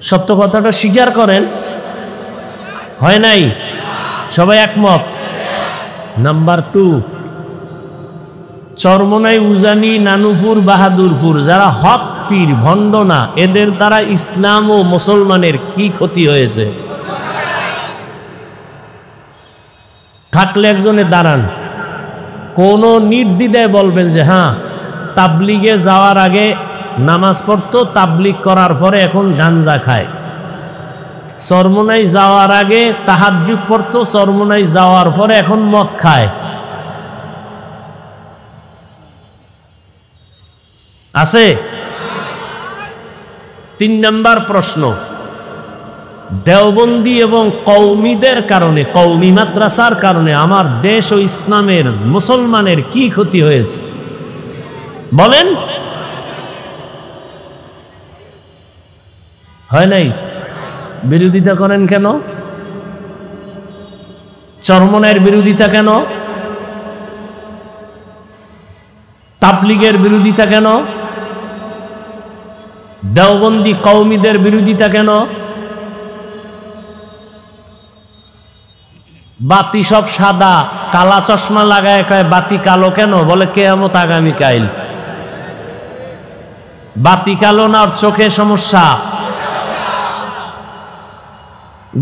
সত্য কথাটা স্বীকার করেন। হয় নাই? সবাই একমত? নাম্বার 2, চরমনাই, উজানি, নানুপুর, বাহাদুরপুর যারা হক পীর ভণ্ড না, এদের দ্বারা ইসলাম ও মুসলমানের কি ক্ষতি হয়েছে? থাকলে একজনে দাঁড়ান, কোন নির্দ্বিধায় বলবেন যে হ্যাঁ, তাবলীগে যাওয়ার আগে নামাজ পড়তো, তাবলীগ করার পরে এখন গাঞ্জা খায়। চরমনাই যাওয়ার আগে তাহাজ্জুদ পড়তো, চরমনাই যাওয়ার পরে এখন মদ খায়। আছে? তিন নম্বর প্রশ্ন, দেওবন্দি এবং কওমিদের কারণে, কওমি মাদ্রাসার কারণে আমার দেশ ও ইসলামের মুসলমানের কি ক্ষতি হয়েছে বলেন? হয় নাই? বিরোধিতা করেন কেন? চরমনায়ের বিরোধিতা কেন? তাবলীগের বিরোধিতা কেন? দেওবন্দি কওমিদের বিরোধিতা কেন? বাতি সব সাদা, কালা চশমা লাগায় কয় বাতি কালো কেন? বলে কিয়ামত আগামীকাল। বাতি কালো না, ওর চোখে সমস্যা।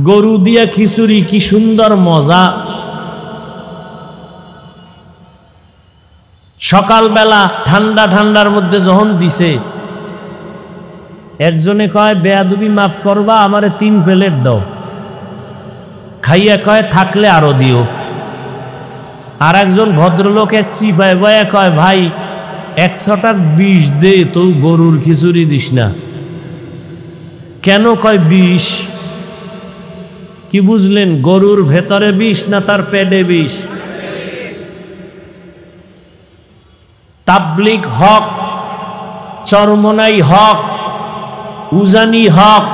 গরু দিয়া খিচুড়ি, কি সুন্দর মজা। সকালবেলা ঠান্ডা ঠান্ডার মধ্যে যখন দিছে, একজনে কয় বেয়াদবি মাফ করবা, আমারে 3 প্লেট দাও। খাইয়া কয় থাকলে আরো দিও। আর একজন ভদ্রলোকের চিপায় বয়ে কয় ভাই 100টার 20 দে, তো গরুর খিচুড়ি দিস না কেন? কয় 20। কি বুঝলেন? গরুর ভেতরে 20 না তার পেটে 20? তাবলীগ হক, চরমনাই হক, উজানি হক,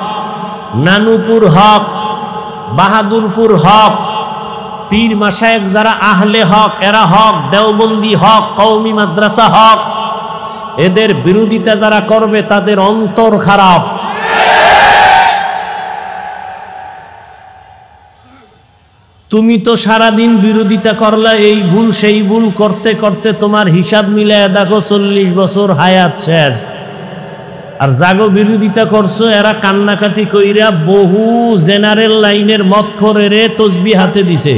নানুপুর হক, বাহাদুরপুর হক, পীর মাশায়েখ যারা আহলে হক এরা হক, দেওবন্দি হক, কওমি মাদ্রাসা হক। এদের বিরোধিতা যারা করবে তাদের অন্তর খারাপ। তুমি তো সারাদিন বিরোধিতা করলা, এই ভুল সেই ভুল করতে করতে তোমার হিসাব মিলায় দেখো 40 বছর হায়াত শেষ। আর জাগো বিরোধিতা করছো, এরা কান্নাকাটি কইরা বহু জেনারেল লাইনের মদখোরেরে তসবিহ হাতে দিছে,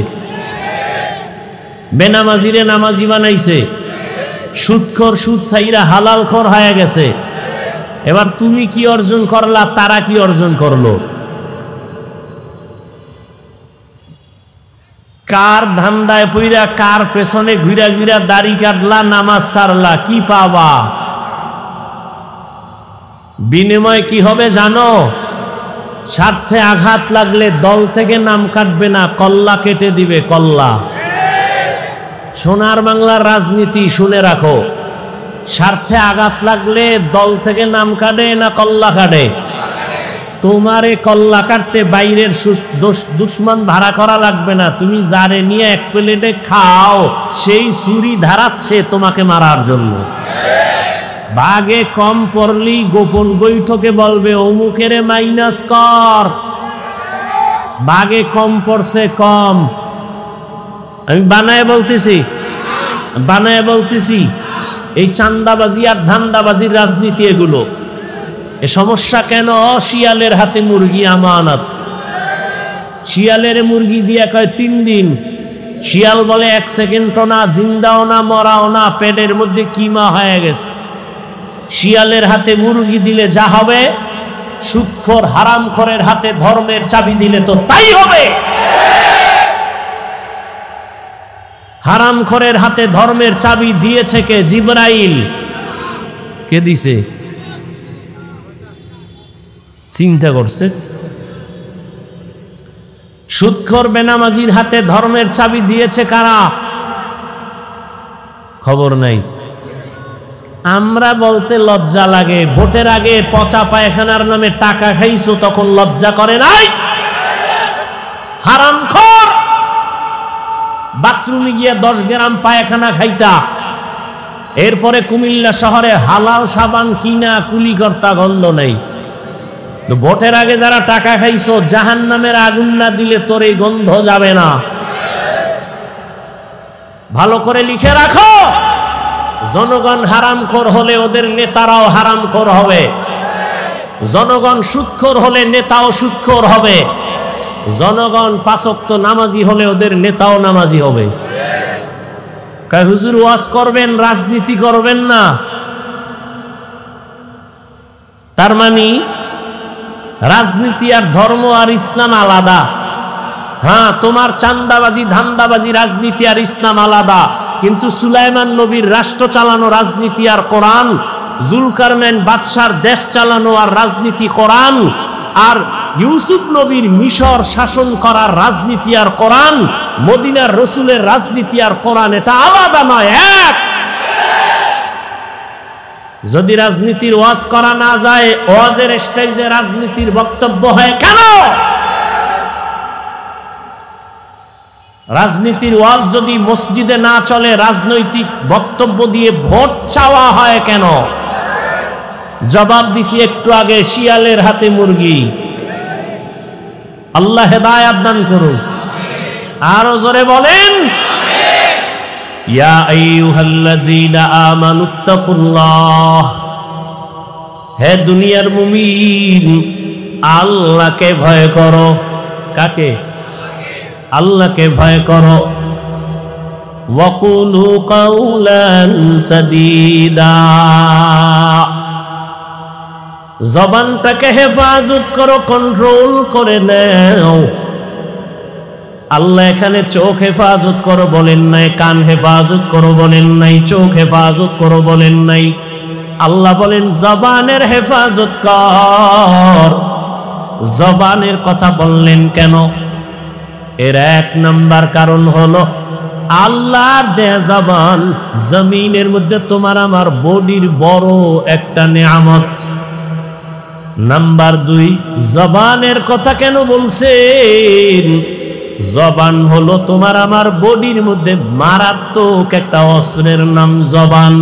বেনামাজিরে নামাজি বানাইছে, সুদখোর সুদ ছাইরা হালালখোর হয়ে গেছে। এবার তুমি কি অর্জন করলা, তারা কি অর্জন করলো? কার ধান্দায় পইরা, কার পেছনে ঘুরা ঘুরা দাড়ি কাটলা, নামাজ ছাড়লা, কি পাবা? বিনিময় কি হবে জানো? স্বার্থে আঘাত লাগলে দল থেকে নাম কাটবে না, কল্লা কেটে দিবে, কল্লা। সোনার বাংলার রাজনীতি শুনে রাখো, স্বার্থে আঘাত লাগলে দল থেকে নাম কাটে না কল্লা কাটে? তোমারে কল্লা কাটতে বাইরের দুশ্মন ভাড়া করা লাগবে না। তুমি যারে নিয়ে 1 প্লেটে খাও, সেই ছুরি ধারাচ্ছে তোমাকে মারার জন্য। ভাগে কম পড়লি গোপন বৈঠকে বলবে অমুকেরে মাইনাস কর, ভাগে কম পড়ছে কম। আমি বানায় বলতেছি এই চান্দাবাজি আর ধান্দাবাজির রাজনীতি, এগুলো এ সমস্যা কেন? শিয়ালের হাতে মুরগি আমানত। শিয়ালের মুরগি দিয়া কয় 3 দিন। শিয়াল বলে 1 সেকেন্ডও না, জিন্দাও না, মরাও না, পেটের মধ্যে কিমা হয়ে গেছে। শিয়ালের হাতে মুরগি দিলে যা হবে, সুদখোর হারামখোরের হাতে ধর্মের চাবি দিলে তো তাই হবে। হারামখোরের হাতে ধর্মের চাবি দিয়েছে কে? জিবরাইল। কে দিছে? চিন্তা করছে? সুদখোর বেনামাজির হাতে ধর্মের চাবি দিয়েছে কারা? খবর নাই। আমরা বলতে লজ্জা লাগে। ভোটের আগে পচা পায়খানার নামে টাকা খাইছো, তখন লজ্জা করে নাই? হারামখোর, বাথরুমে গিয়ে 10 গ্রাম পায়খানা খাইতা, এরপরে কুমিল্লা শহরে হালাল সাবান কিনা কুলি কর্তা, গন্ধ নাই। ভোটের আগে যারা টাকা খাইছো, জাহান্নামের আগুন না দিলে তোর এই গন্ধ যাবে না। ভালো করে লিখে রাখো, জনগণ হারামখোর হলে ওদের নেতারাও হারামখোর হবে। জনগণ সুদখোর হলে নেতাও সুদখোর হবে। জনগণ 5 ওয়াক্ত নামাজি হলে ওদের নেতাও নামাজি হবে। কয় হুজুর ওয়াজ করবেন, রাজনীতি করবেন না। তার মানে রাজনীতি আর ধর্ম আর ইসলাম আলাদা। হ্যাঁ, তোমার চান্দাবাজি ধান্দাবাজি রাজনীতি আর ইসলাম আলাদা, কিন্তু সুলাইমান নবীর রাষ্ট্র চালানো রাজনীতি আর কোরআন জুলকারনাইন বাদশার দেশ চালানো আর রাজনীতি কোরআন, আর ইউসুফ নবীর মিশর শাসন করার রাজনীতি আর কোরআন, মদিনার রসুলের রাজনীতি আর কোরআন, এটা আলাদা নয়, এক। যদি রাজনীতির ওয়াজ করা না যায়, ওয়াজের স্টেজে রাজনীতির বক্তব্য হয় কেন? রাজনীতির ওয়াজ যদি মসজিদে না চলে, রাজনৈতিক বক্তব্য দিয়ে ভোট চাওয়া হয় কেন? জবাব দিছি একটু আগে, শিয়ালের হাতে মুরগি। আল্লাহ হেদায়েত দান করুন। আরো জোরে বলেন, ইয়া আইয়ুহাল্লাযীনা আমানুত্তাকুল্লাহ। হে দুনিয়ার মুমিন, আল্লাহকে ভয় করো। কাকে? আল্লাহকে ভয় করো। ওয়াকুলু কাওলান সাদীদা। জবানটাকে হেফাজত করো, কন্ট্রোল করে নাও। আল্লাহ এখানে চোখ হেফাজত করো বলেন নাই, কান হেফাজত করো বলেন নাই, চোখ হেফাজত করো বলেন নাই। আল্লাহ বলেন জবানের হেফাজত কর। জবানের কথা বললেন কেন? এর এক নাম্বার কারণ হলো, আল্লাহর দেয়া জবান জমিনের মধ্যে তোমার আমার বডির বড় একটা নেয়ামত। নাম্বার দুই, জবানের কথা কেন বলছেন? জবান হলো তোমার আমার বডির মধ্যে মারাত্মক একটা অস্ত্রের নাম জবান।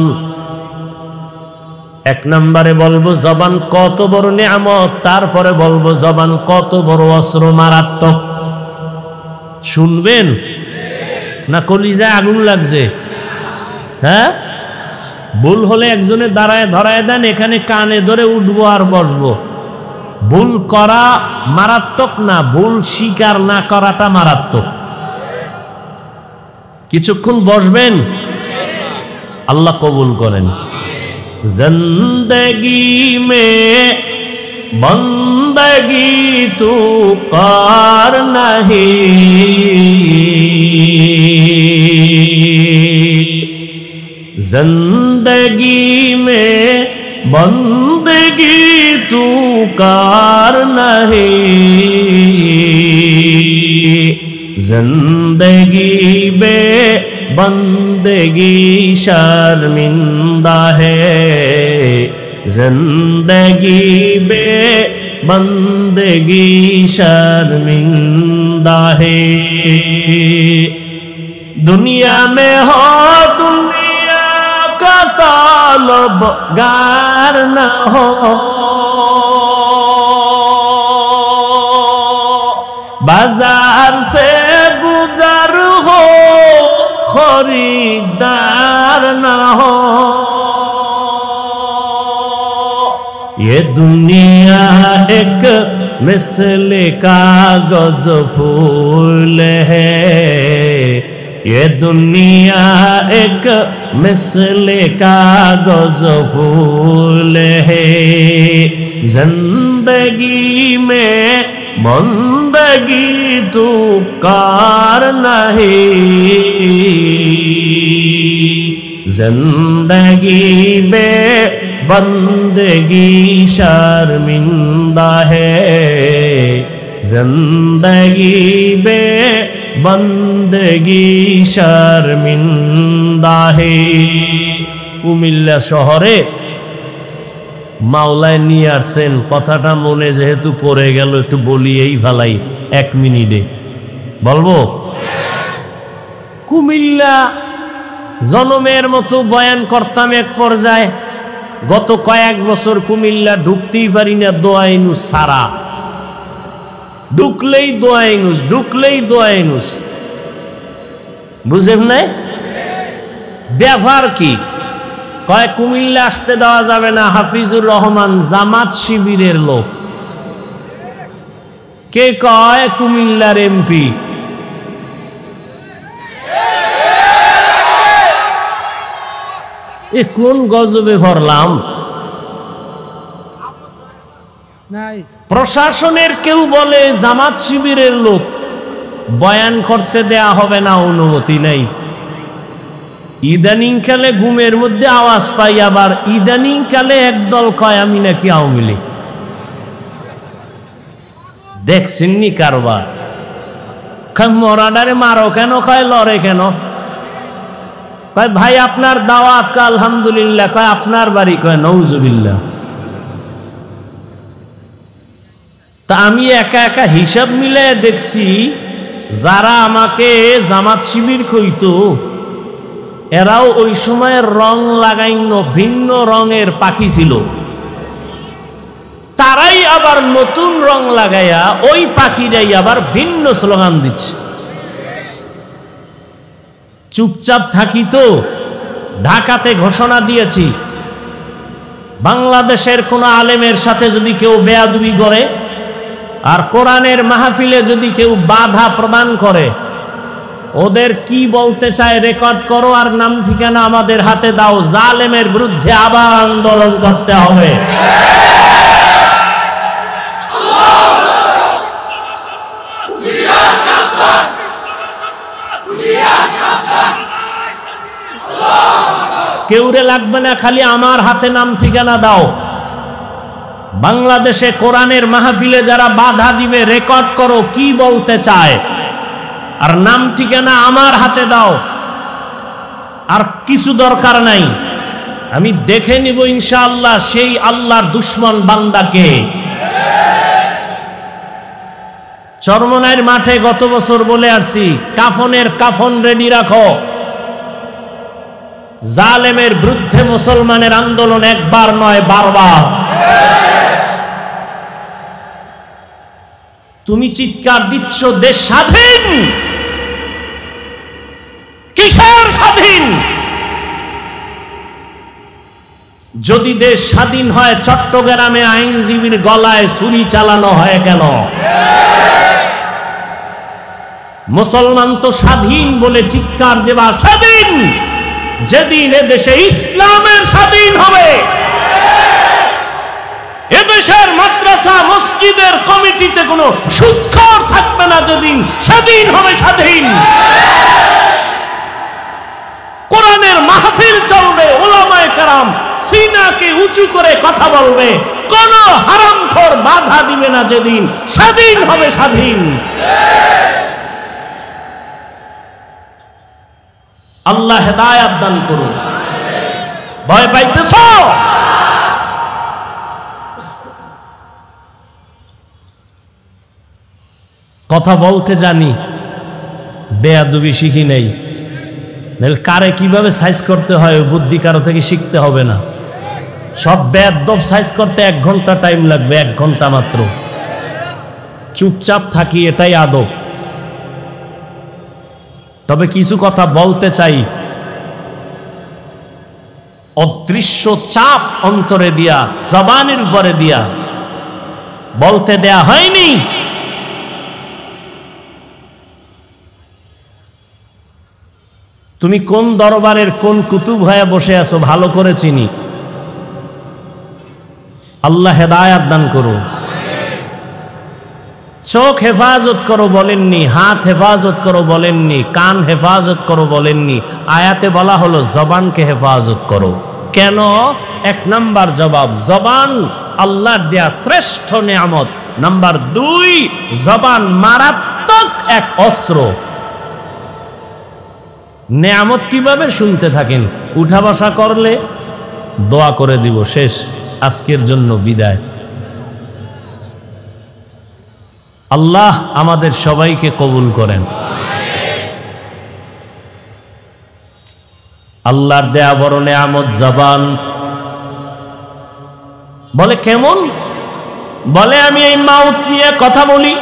এক নম্বরে বলবো জবান কত বড় নেয়ামত, তারপরে বলবো জবান কত বড় অস্ত্র, মারাত্মক। শুনবেন না কলিজায় আগুন লাগছে? হ্যাঁ, ভুল হলে একজনে দাঁড়ায় ধরায় দেন, এখানে কানে ধরে উঠবো আর বসবো। ভুল করা মারাত্মক না, ভুল স্বীকার না করাটা মারাত্মক। কিছুক্ষণ বসবেন, আল্লাহ কবুল করেন। জিন্দেগি মে বন্দগি তু কর নাহি, जिंदगी में बंदगी तू कार नहीं, जिंदगी बे बंदगी शर्मिंदा है, जिंदगी बे बंदगी शर्मिंदा है। दुनिया में हो दुनिया का तालबगार न हो, बाजार से गुजर हो खरीदार न हो। ये दुनिया एक मिसल कागज फूल है, ये दुनिया एक मिसल कागज फूल है, जिंदगी में बंदगी तू कार नहीं, जिंदगी में बंदगी शर्मिंदा है, जिंदगी में बंदगी शर्मिंदा है। কুমিল্লা শহরে মাওলায় নিয়ে আসছেন, কথাটা মনে যেহেতু পড়ে গেল একটু বলিয়েই ফেলাই, 1 মিনিটে বলবো। কুমিল্লা জনমের মতো বয়ান করতাম এক পর্যায়ে, গত কয়েক বছর কুমিল্লা ঢুকতেই পারি না, দোয়াইনুস সারা, ঢুকলেই দোয়াইনুস, ঢুকলেই দোয়াইনুস। বুঝেন নাই ব্যাপার কি? কয় কুমিল্লা আসতে দেওয়া যাবে না, হাফিজুর রহমান জামাত শিবিরের লোক। কে কয়? কুমিল্লার এমপি। এ কোন গজবে ভরলাম? প্রশাসনের কেউ বলে জামাত শিবিরের লোক, বয়ান করতে দেয়া হবে না, অনুমতি নাই। ইদানিং কালে ঘুমের মধ্যে আওয়াজ পাই, আবার ইদানিং কালে একদল কয় আমি নাকি আওয়ামী লীগ। দেখছেননি কারবার? মরাডারে মারো কেন, কয় লড়ে কেন? কয় ভাই আপনার দাওয়াত, আলহামদুলিল্লাহ। কয় আপনার বাড়ি? কয় নউজুবিল্লাহ। তা আমি একা একা হিসাব মিলে দেখছি, যারা আমাকে জামাত শিবির কইতো এরাও ওই সময়ের রং লাগাইন ভিন্ন রঙের পাখি ছিল, তারাই আবার নতুন রং লাগাইয়া ওই পাখিরাই আবার ভিন্ন স্লোগান দিচ্ছে। চুপচাপ থাকি তো। ঢাকাতে ঘোষণা দিয়েছি, বাংলাদেশের কোন আলেমের সাথে যদি কেউ বেয়াদবি করে আর কোরআনের মাহফিলে যদি কেউ বাধা প্রদান করে, ওদের কি বলতে চায় রেকর্ড করো আর নাম ঠিকানা আমাদের হাতে দাও। জালেমের বিরুদ্ধে আবার আন্দোলন করতে হবে। কেউরে লাগবে না, খালি আমার হাতে নাম ঠিকানা দাও। বাংলাদেশে কোরআনের মাহফিলে যারা বাধা দিবে রেকর্ড করো কি বলতে চায়, আর নাম ঠিকানা আমার হাতে দাও। আর কিছু দরকার নাই, আমি দেখে নিব ইনশাআল্লাহ সেই আল্লাহর দুশ্মন বান্দাকে। চরমনাইয়ের মাঠে গত বছর বলে আসছি, কাফনের কাফন রেডি রাখো। জালেমের বিরুদ্ধে মুসলমানের আন্দোলন একবার নয়, বারবার। তুমি চিৎকার দিচ্ছ দেশ স্বাধীন, কিসের স্বাধীন? যদি দেশ স্বাধীন হয় চট্টগ্রামে আইনজীবীর গলায় ছুরি চালানো হয় কেন? মুসলমান তো স্বাধীন বলে চিৎকার দেবা স্বাধীন যেদিন এদেশে ইসলামের স্বাধীন হবে, এদেশের মাদ্রাসা মসজিদের কমিটিতে কোনো সুদখোর থাকবে না, যেদিন স্বাধীন হবে স্বাধীন। কোরআনের মাহফিল চলবে, উলামায়ে কেরাম সিনাকে উঁচু করে কথা বলবে, কোন হারামখোর বাধা দিবে না, যেদিন স্বাধীন হবে স্বাধীন। আল্লাহ হেদায়েত দান করুন। ভয় পাইতেছ? কথা বলতে জানি, বেয়াদবি শিখি নেই। কারে কিভাবে সাইজ করতে হয় বুদ্ধি কারো থেকে শিখতে হবে না। সব বেয়াদব সাইজ করতে 1 ঘন্টা টাইম লাগবে, 1 ঘন্টা মাত্র। চুপচাপ থাকি, এটাই আদব। তবে কিছু কথা বলতে চাই, অদৃশ্য চাপ অন্তরে দিয়া, জবানের উপরে দিয়া বলতে দেয়া হয়নি। তুমি কোন দরবারের কোন কুতুব হয়ে বসে আছো ভালো করে চিনি। আল্লাহ হেদায়েত দান করুন। চোখ হেফাজত করো বলেননি, হাত হেফাজত করো বলেননি, কান হেফাজত করো বলেননি। আয়াতে বলা হলো জবানকে হেফাজত করো। কেন? 1 নাম্বার জবাব, জবান আল্লাহর দেয়া শ্রেষ্ঠ নেয়ামত। নাম্বার 2, জবান মারাত্মক এক অস্ত্র। নেয়ামত কিভাবে? শুনতে থাকেন, উঠা বসা করলে দোয়া করে দিব, শেষ, আজকের জন্য বিদায়। আল্লাহ আমাদের সবাইকে কবুল করেন। আল্লাহর দেয়া বড় নেয়ামত জবান। বলে কেমন? বলে আমি এই মাউথ নিয়ে কথা বলি,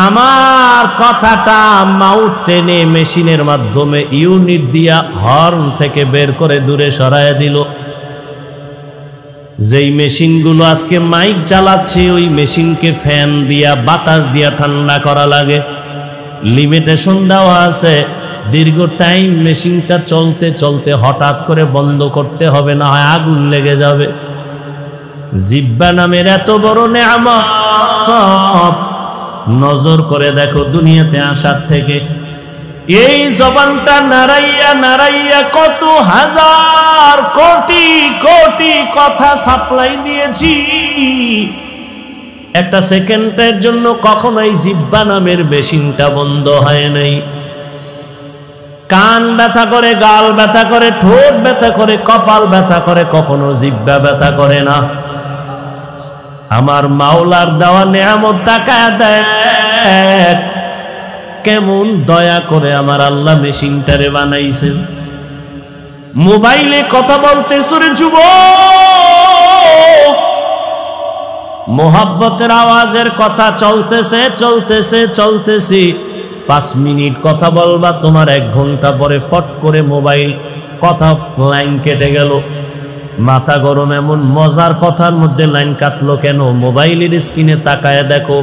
আমার কথাটা মাউথ টেনে মেশিনের মাধ্যমে ইউনিট দিয়া হর্ন থেকে বের করে দূরে সরায় দিল। যেই মেশিনগুলো আজকে মাইক চালাচ্ছে, ওই মেশিনকে ফ্যান দিয়া বাতাস দিয়া ঠান্ডা করা লাগে, লিমিটেশন দেওয়া আছে। দীর্ঘ টাইম মেশিনটা চলতে চলতে হঠাৎ করে বন্ধ করতে হবে, না হয় আগুন লেগে যাবে। জিহ্বা নামের এত বড় নেয়ামত, নজর করে দেখো দুনিয়াতে আসার থেকে এই জবানটা নাড়াইয়া নাড়াইয়া কত হাজার কোটি কোটি কথা সাপ্লাই দিয়েছি। একটা সেকেন্ডের জন্য কখনোই জিহ্বা নামের মেশিনটা বন্ধ হয় নাই। কান ব্যথা করে, গাল ব্যথা করে, ঠোঁট ব্যথা করে, কপাল ব্যথা করে, কখনো জিহ্বা ব্যথা করে না। আমার মাওলার দেওয়া নেয়ামত তাকায় দেখ, কেমন দয়া করে আমার আল্লাহ মেশিনটারে বানাইছেন। মোবাইলে কথা বলতে সুরে যুবক, মোহাব্বতের আওয়াজের কথা চলতেছে চলতেছে চলতেছে, 5 মিনিট কথা বলবা, তোমার 1 ঘন্টা পরে ফট করে মোবাইল কথা লাইন কেটে গেল। মাথা গরম, এমন মজার কথার মধ্যে লাইন কাটলো কেন? মোবাইলের স্ক্রিনে তাকায় দেখো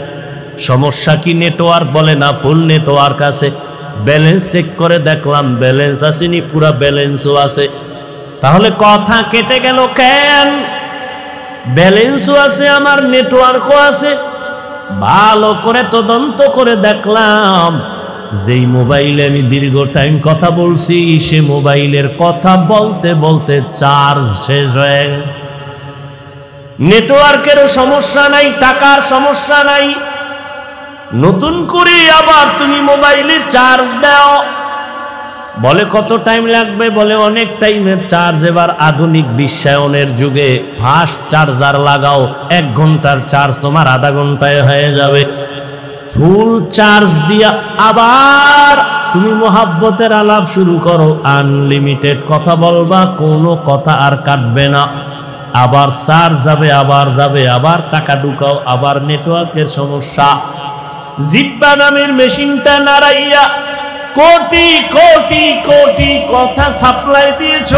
সমস্যা কি, নেটওয়ার্ক বলে না ফুল নেটওয়ার্ক আছে। ব্যালেন্স চেক করে দেখলাম ব্যালেন্স আসেনি, পুরা ব্যালেন্সও আছে। তাহলে কথা কেটে গেল কেন? ব্যালেন্সও আছে, আমার নেটওয়ার্কও আছে। ভালো করে তদন্ত করে দেখলাম যেই মোবাইলে আমি দীর্ঘ টাইম কথা বলছি, সে মোবাইলের কথা বলতে বলতে চার্জ শেষ হয়ে গেছে। নেটওয়ার্কেরও সমস্যা নাই, টাকার সমস্যা নাই, নতুন করে আবার তুমি মোবাইলে চার্জ দাও। বলে কত টাইম লাগবে? বলে অনেক টাইমের চার্জ। এবার আধুনিক বিশ্বায়নের যুগে ফাস্ট চার্জার লাগাও, 1 ঘন্টার চার্জ তোমার আধা ঘন্টায় হয়ে যাবে। ফুল চার্জ দিয়া আবার তুমি মোহাব্বতের আলাপ শুরু করো, আনলিমিটেড কথা বলবা, কোনো কথা আর কাটবে না। আবার চার্জ যাবে, আবার যাবে, আবার টাকা ঢুকাও, আবার নেটওয়ার্কের সমস্যা। জিহ্বা নামের মেশিনটা নাড়াইয়া কোটি কোটি কোটি কথা সাপ্লাই দিয়েছ,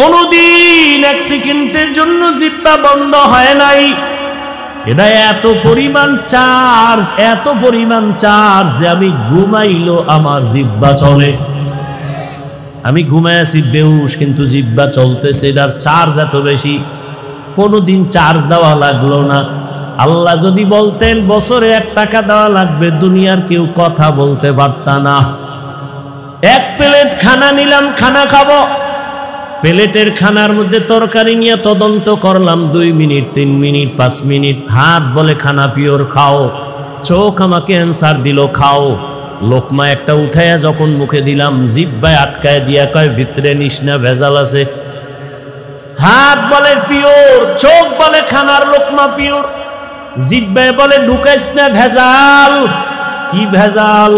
কোনদিন 1 সেকেন্ডের জন্য জিহ্বা বন্ধ হয় নাই। এটা এত পরিমাণ চার্জ, এত পরিমাণ চার্জ যে আমি ঘুমাইলো আমার জিহ্বা চলে। আমি ঘুমায় আছি বেহুশ, কিন্তু জিহ্বা চলতেছে, এটার চার্জ এত বেশি। কোনোদিন চার্জ দেওয়া লাগলো না। আল্লাহ যদি বলতেন বছরে 1 টাকা দেওয়া লাগবে, দুনিয়ার কেউ কথা বলতে পারত না। 1 প্লেট খানা নিলাম, খানা খাবো, প্লেটের খানার মধ্যে তরকারি নিয়ে তদন্ত করলাম 2 মিনিট, 3 মিনিট, 5 মিনিট। হাত বলে খানা পিওর খাও, চোখ আমাকে অ্যান্সার দিল খাও। লোকমা একটা উঠাইয়া যখন মুখে দিলাম, জিহ্বায় আটকায় দিয়া কয় ভিতরে নিস না, ভেজাল আছে। হাত বলে পিওর, চোখ বলে খানার লোকমা পিওর, জিহ্বায় বলে ঢুকাইস না, ভেজাল। কি ভেজাল?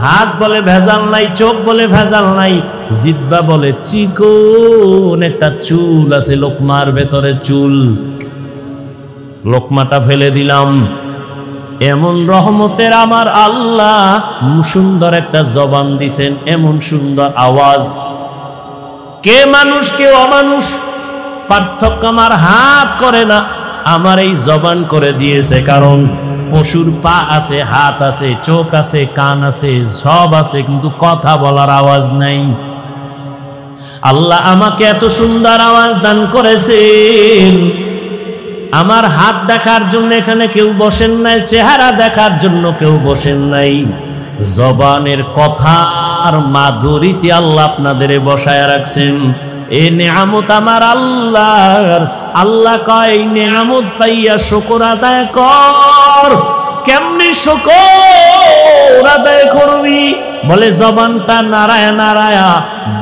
হাত বলে ভেজাল নাই, চোখ বলে ভেজাল নাই, জিহ্বা বলে চিকন একটা চুল আছে লোকমার ভেতরে, চুল। লোকমাটা ফেলে দিলাম। এমন রহমতের আমার আল্লাহ সুন্দর একটা জবান দিছেন, এমন সুন্দর আওয়াজ। কে মানুষ কে অমানুষ পার্থক্য আমার হাত করে না, আমার এই জবান করে দিয়েছে। কারণ পশুর পা আছে, হাত আছে, চোখ আছে, কান আছে, সব আছে, কিন্তু কথা বলার আওয়াজ নাই। আল্লাহ আমাকে এত সুন্দর আওয়াজ দান করেছেন। আমার হাত দেখার জন্য এখানে কেউ বসেন নাই, চেহারা দেখার জন্য কেউ বসেন নাই। জবানের কথা আর মাধুরীতে আল্লাহ আপনাদের বসায় রাখছেন। এই নেয়ামত আমার আল্লাহর। আল্লাহ কয় এই নেয়ামত পাইয়া শুকর আদায় কর। কেমনি শুকর আদায় করবি? বলে জবানটা নারায়া নারায়া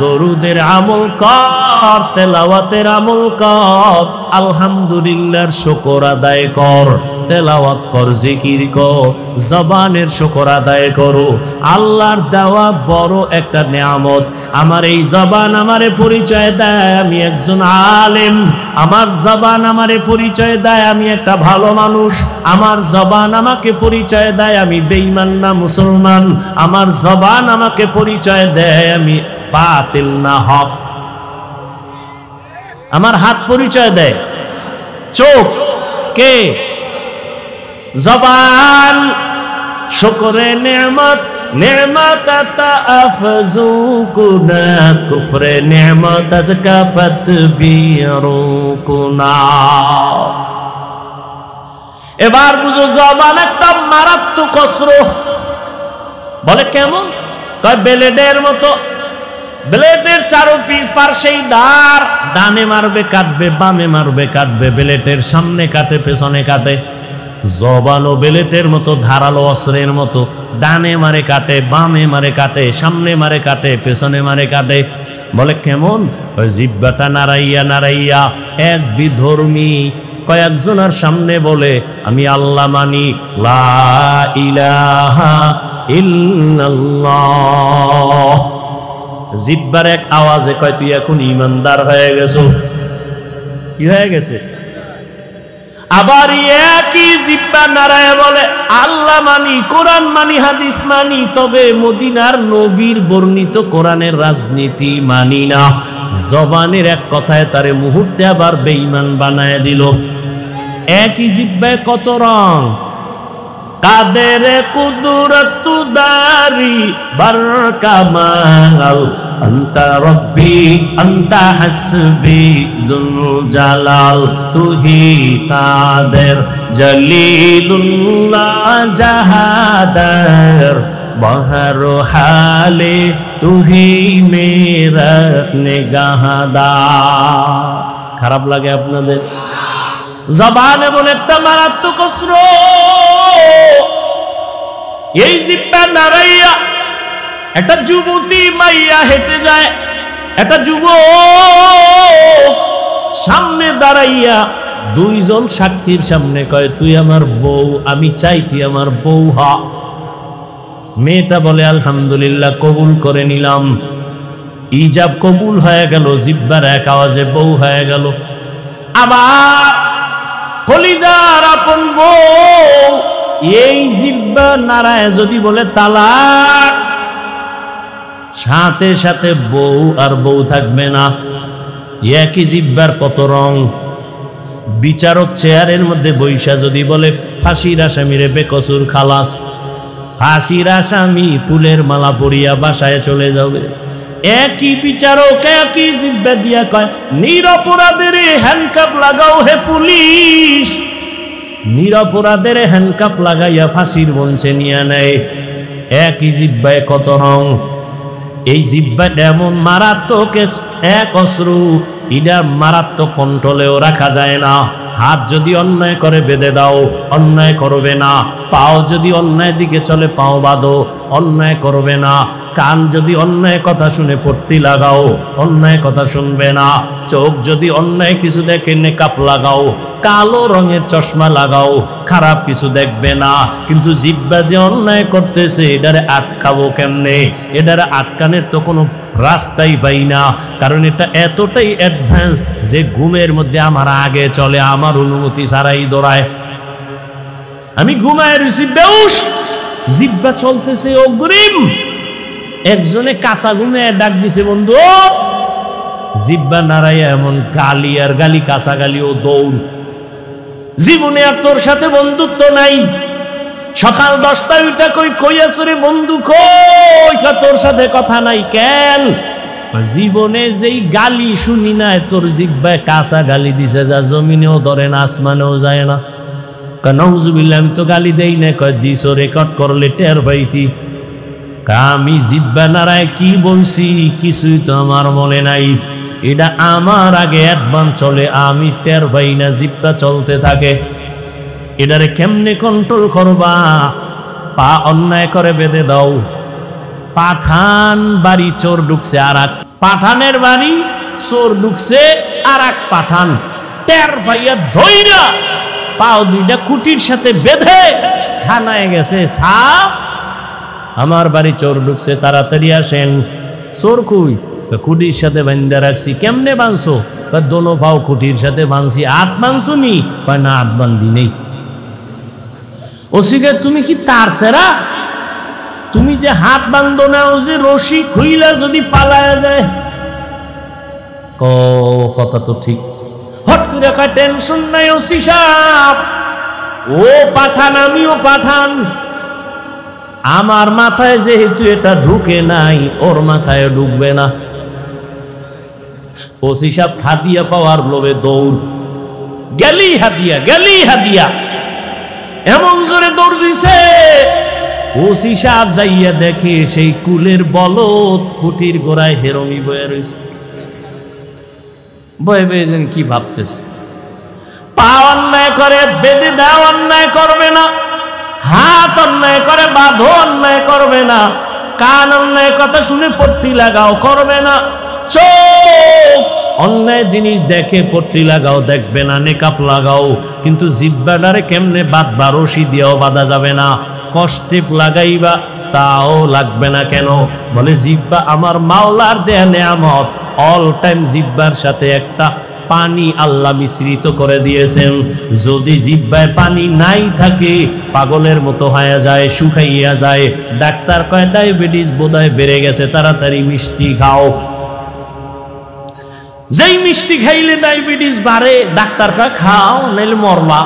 দরুদের আমল কর, তেলাওয়াতের আমল কর, আলহামদুলিল্লাহর শুকর আদায় কর, তেলাওয়াত কর, জিকির কর, জবানের শুকর আদায় করো। আল্লাহর দেওয়া বড় একটা নেয়ামত। আমার এই জবান আমারে পরিচয় দেয় আমি একজন আলেম। আমার জবান আমারে পরিচয় দেয় আমি একটা ভালো মানুষ। আমার জবান আমাকে পরিচয় দেয় আমি বেঈমান না মুসলমান। আমার জবান আমাকে পরিচয় দেয় আমি বাতিল না হক। আমার হাত পরিচয় দেয়, চোখ কে? জবান। শুকরে নেয়ামত, নেয়ামত আতা আফজু কুনা, কুফরে নেয়ামত আজকা ফাতবিরু কুনা। এবার বুঝো জবান একটা মারাত্মক অস্ত্র। বলে কেমন? কয় ব্লেডের মতো, ব্লেডের চারপাশেই ধার, ডানে মারবে কাটবে, বামে মারবে কাটবে, ব্লেডের সামনে কাটে পেছনে কাটে। জবানও ব্লেডের মতো, ধারালো অস্ত্রের মতো, ডানে মারে কাটে, বামে মারে কাটে, সামনে মারে কাটে, পেছনে মারে কাটে। বলে কেমন? ওই জিহ্বাটা নাড়াইয়া নাড়াইয়া এক বিধর্মী কয়েকজনের সামনে বলে আমি আল্লাহ মানি, লা ইলাহা ইল্লাল্লাহ। জিহ্বার এক আওয়াজে কয় তুই এখন ইমানদার হয়ে গেছো। কি হয়ে গেছে? আবার একই জিহ্বা নারায় বলে আল্লাহ মানি, কোরআন মানি, হাদিস মানি, তবে মদিনার নবীর বর্ণিত কোরআনের রাজনীতি মানি না। জবানের এক কথায় তারে মুহূর্তে আবার বেঈমান বানায় দিল। একই জিহ্বায় কত রং। কাদের কুদরত দারি বরকামাল, আনতা রব্বি আনতা হাসবি যুল জালাল, তুহি কাদের জলিলুল্লাহ জাহাদার, বহর হালে তুহি মেরা নিগাহদার। খারাপ লাগে আপনাদের? জবান এমন একটা মারাত্মক অস্ত্র। এই জিহ্বা নাড়াইয়া একটা যুবতী মাইয়া হেঁটে যায়, একটা যুবক সামনে দাঁড়াইয়া দুইজন সাক্ষীর সামনে কয় তুই আমার বউ, আমি চাই তুই আমার বউ হ। মেয়েটা বলে আলহামদুলিল্লাহ, কবুল করে নিলাম। ইজাব কবুল হয়ে গেল, জিহ্বার এক আওয়াজে বউ হয়ে গেল। আবার কলিজার আপন বউ এই জিহ্বা নাড়ায় যদি বলে তালাক, সাথে সাথে বউ আর বউ থাকবে না। একই জিহ্বার কত রং। বিচারক চেয়ারের মধ্যে বৈশা যদি বলে ফাঁসির আসামিরে বেকসুর খালাস, ফাঁসির আসামি ফুলের মালা পরিয়া বাসায় চলে যাবে। একই বিচারক একই জিহ্বা দিয়া কয় নিরপরাধের হ্যান্ডকাপ লাগাও হে পুলিশ, নিরপরাধের হ্যান্ডকাপ লাগাইয়া ফাঁসির মঞ্চে নিয়ে নেয়। একই জিহ্বায় কত রং। এই জিহ্বাটা এমন মারাত্মক এক অস্ত্র, এটা মারাত্মক কন্ট্রোলেও রাখা যায় না। হাত যদি অন্যায় করে বেঁধে দাও, অন্যায় করবে না। পাও যদি অন্যায় দিকে চলে, পাও বাঁধো, অন্যায় করবে না। কান যদি অন্যায় কথা শুনে পট্টি লাগাও, অন্যায় কথা শুনবে না। চোখ যদি অন্যায় কিছু দেখে নেকাপ লাগাও, কালো রঙের চশমা লাগাও, খারাপ কিছু দেখবে না। কিন্তু জিহ্বা যে অন্যায় করতেছে, এটারে আটকাবো কেমনে? এটারে আটকানের তো কোনো রাস্তাই পাই না। কারণ এটা এতটাই অ্যাডভান্স যে ঘুমের মধ্যে আমার আগে চলে, আমার অনুমতি ছাড়াই দৌড়ায়। আমি ঘুমায় রয়েছি বেউস, জিহ্বা চলতেছে অগ্রিম। একজনে কাঁচা ঘুমে ডাক দিছে বন্ধু, জিহ্বা নাড়াইয়া এমন গালি আর গালি, কাঁচা গালি ও দৌড়। জীবনে আর তোর সাথে বন্ধুত্ব নাই। সকাল 10টায় উঠা কই আসরে বন্ধু কই, তোর সাথে কথা নাই কেন? জীবনে যেই গালি শুনি না, তোর জিহ্বায় কাঁচা গালি দিছে যা জমিনেও ধরে না, আসমানেও যায় না। নাউজুবিল্লাহ, আমি তো গালি দেই না। কয় দিস, রেকর্ড করলে টের পাইতি। আমি জিহ্বা নাড়ায় কি বলছি কিছুই তো আমার মনে নাই। এটা আমার আগে অ্যাডভান্স চলে, আমি টের পাই না, জিহ্বা চলতে থাকে। এটারে কেমনে কন্ট্রোল করবা? পা অন্যায় করে বেঁধে দাও। পাঠান বাড়ি চোর ঢুকছে, আর এক পাঠানের বাড়ি চোর ঢুকছে, আর এক পাঠান টের পাইয়া ধইরা পাও দুইটা কুটির সাথে বেঁধে থানায় গেছে। সাপ, আমার বাড়ি চোর ঢুকছে, তাড়াতাড়ি আসেন। চোর কই? খুঁটির সাথে বান্ধা রাখছি। কেমনে বাঁধছো? দোনো পাও খুঁটির সাথে বাঁধছি। হাত বাঁধছো নি? না, হাত বান্ধি নেই। ওসিকে তুমি কি তার সেরা? তুমি যে হাত বান্ধো না, ও যে রশি খুইলা যদি পালায়া যায়। কথা তো ঠিক। হট করে কয় টেনশন নাই ওসি সাহেব, ও পাঠান আমিও পাঠান। আমার মাথায় যেহেতু এটা ঢুকে নাই, ওর মাথায় ঢুকবে না। ওসি সাহেব হাদিয়া পাওয়ার লোভে দৌড়, গেলি হাদিয়া, গেলি হাদিয়া। এমন জোরে দৌড় দিছে, ওসি সাহেব যাইয়া দেখে সেই কুলের বলদ কুটির গোড়ায় হেরমি বয়ে রয়েছে। বয়ে বয়ে যেন কি ভাবতেছে, পা অন্যায় করে বেঁধে দাও, অন্যায় করবে না। হাত অন্যায় করে বাঁধো, অন্যায় করবে না। কান অন্যায় কথা শুনে পট্টি লাগাও, করবে না। চোখ অন্যায় জিনিস দেখে পট্টি লাগাও, দেখবে না। নেকাপ লাগাও, কিন্তু জিব্বাটারে কেমনে বাঁধবা? রশি দিয়েও বাঁধা যাবে না। কষ্টেপ লাগাইবা, তাও লাগবে না। কেন? বলে জিব্বা আমার মাওলার দেয়া নেয়ামত। অল টাইম জিব্বার সাথে একটা পানি আল্লাহ মিশ্রিত করে দিয়েছেন। যদি জিব্বায় পানি নাই থাকে, পাগলের মতো হয়ে যায়, শুকাইয়া যায়। ডাক্তার কয় ডায়াবেটিস বোধহয় বেড়ে গেছে, তাড়াতাড়ি মিষ্টি খাও। যেই মিষ্টি খাইলে ডায়াবেটিস বাড়ে, ডাক্তার কয় খাও, নাইলে মরবা।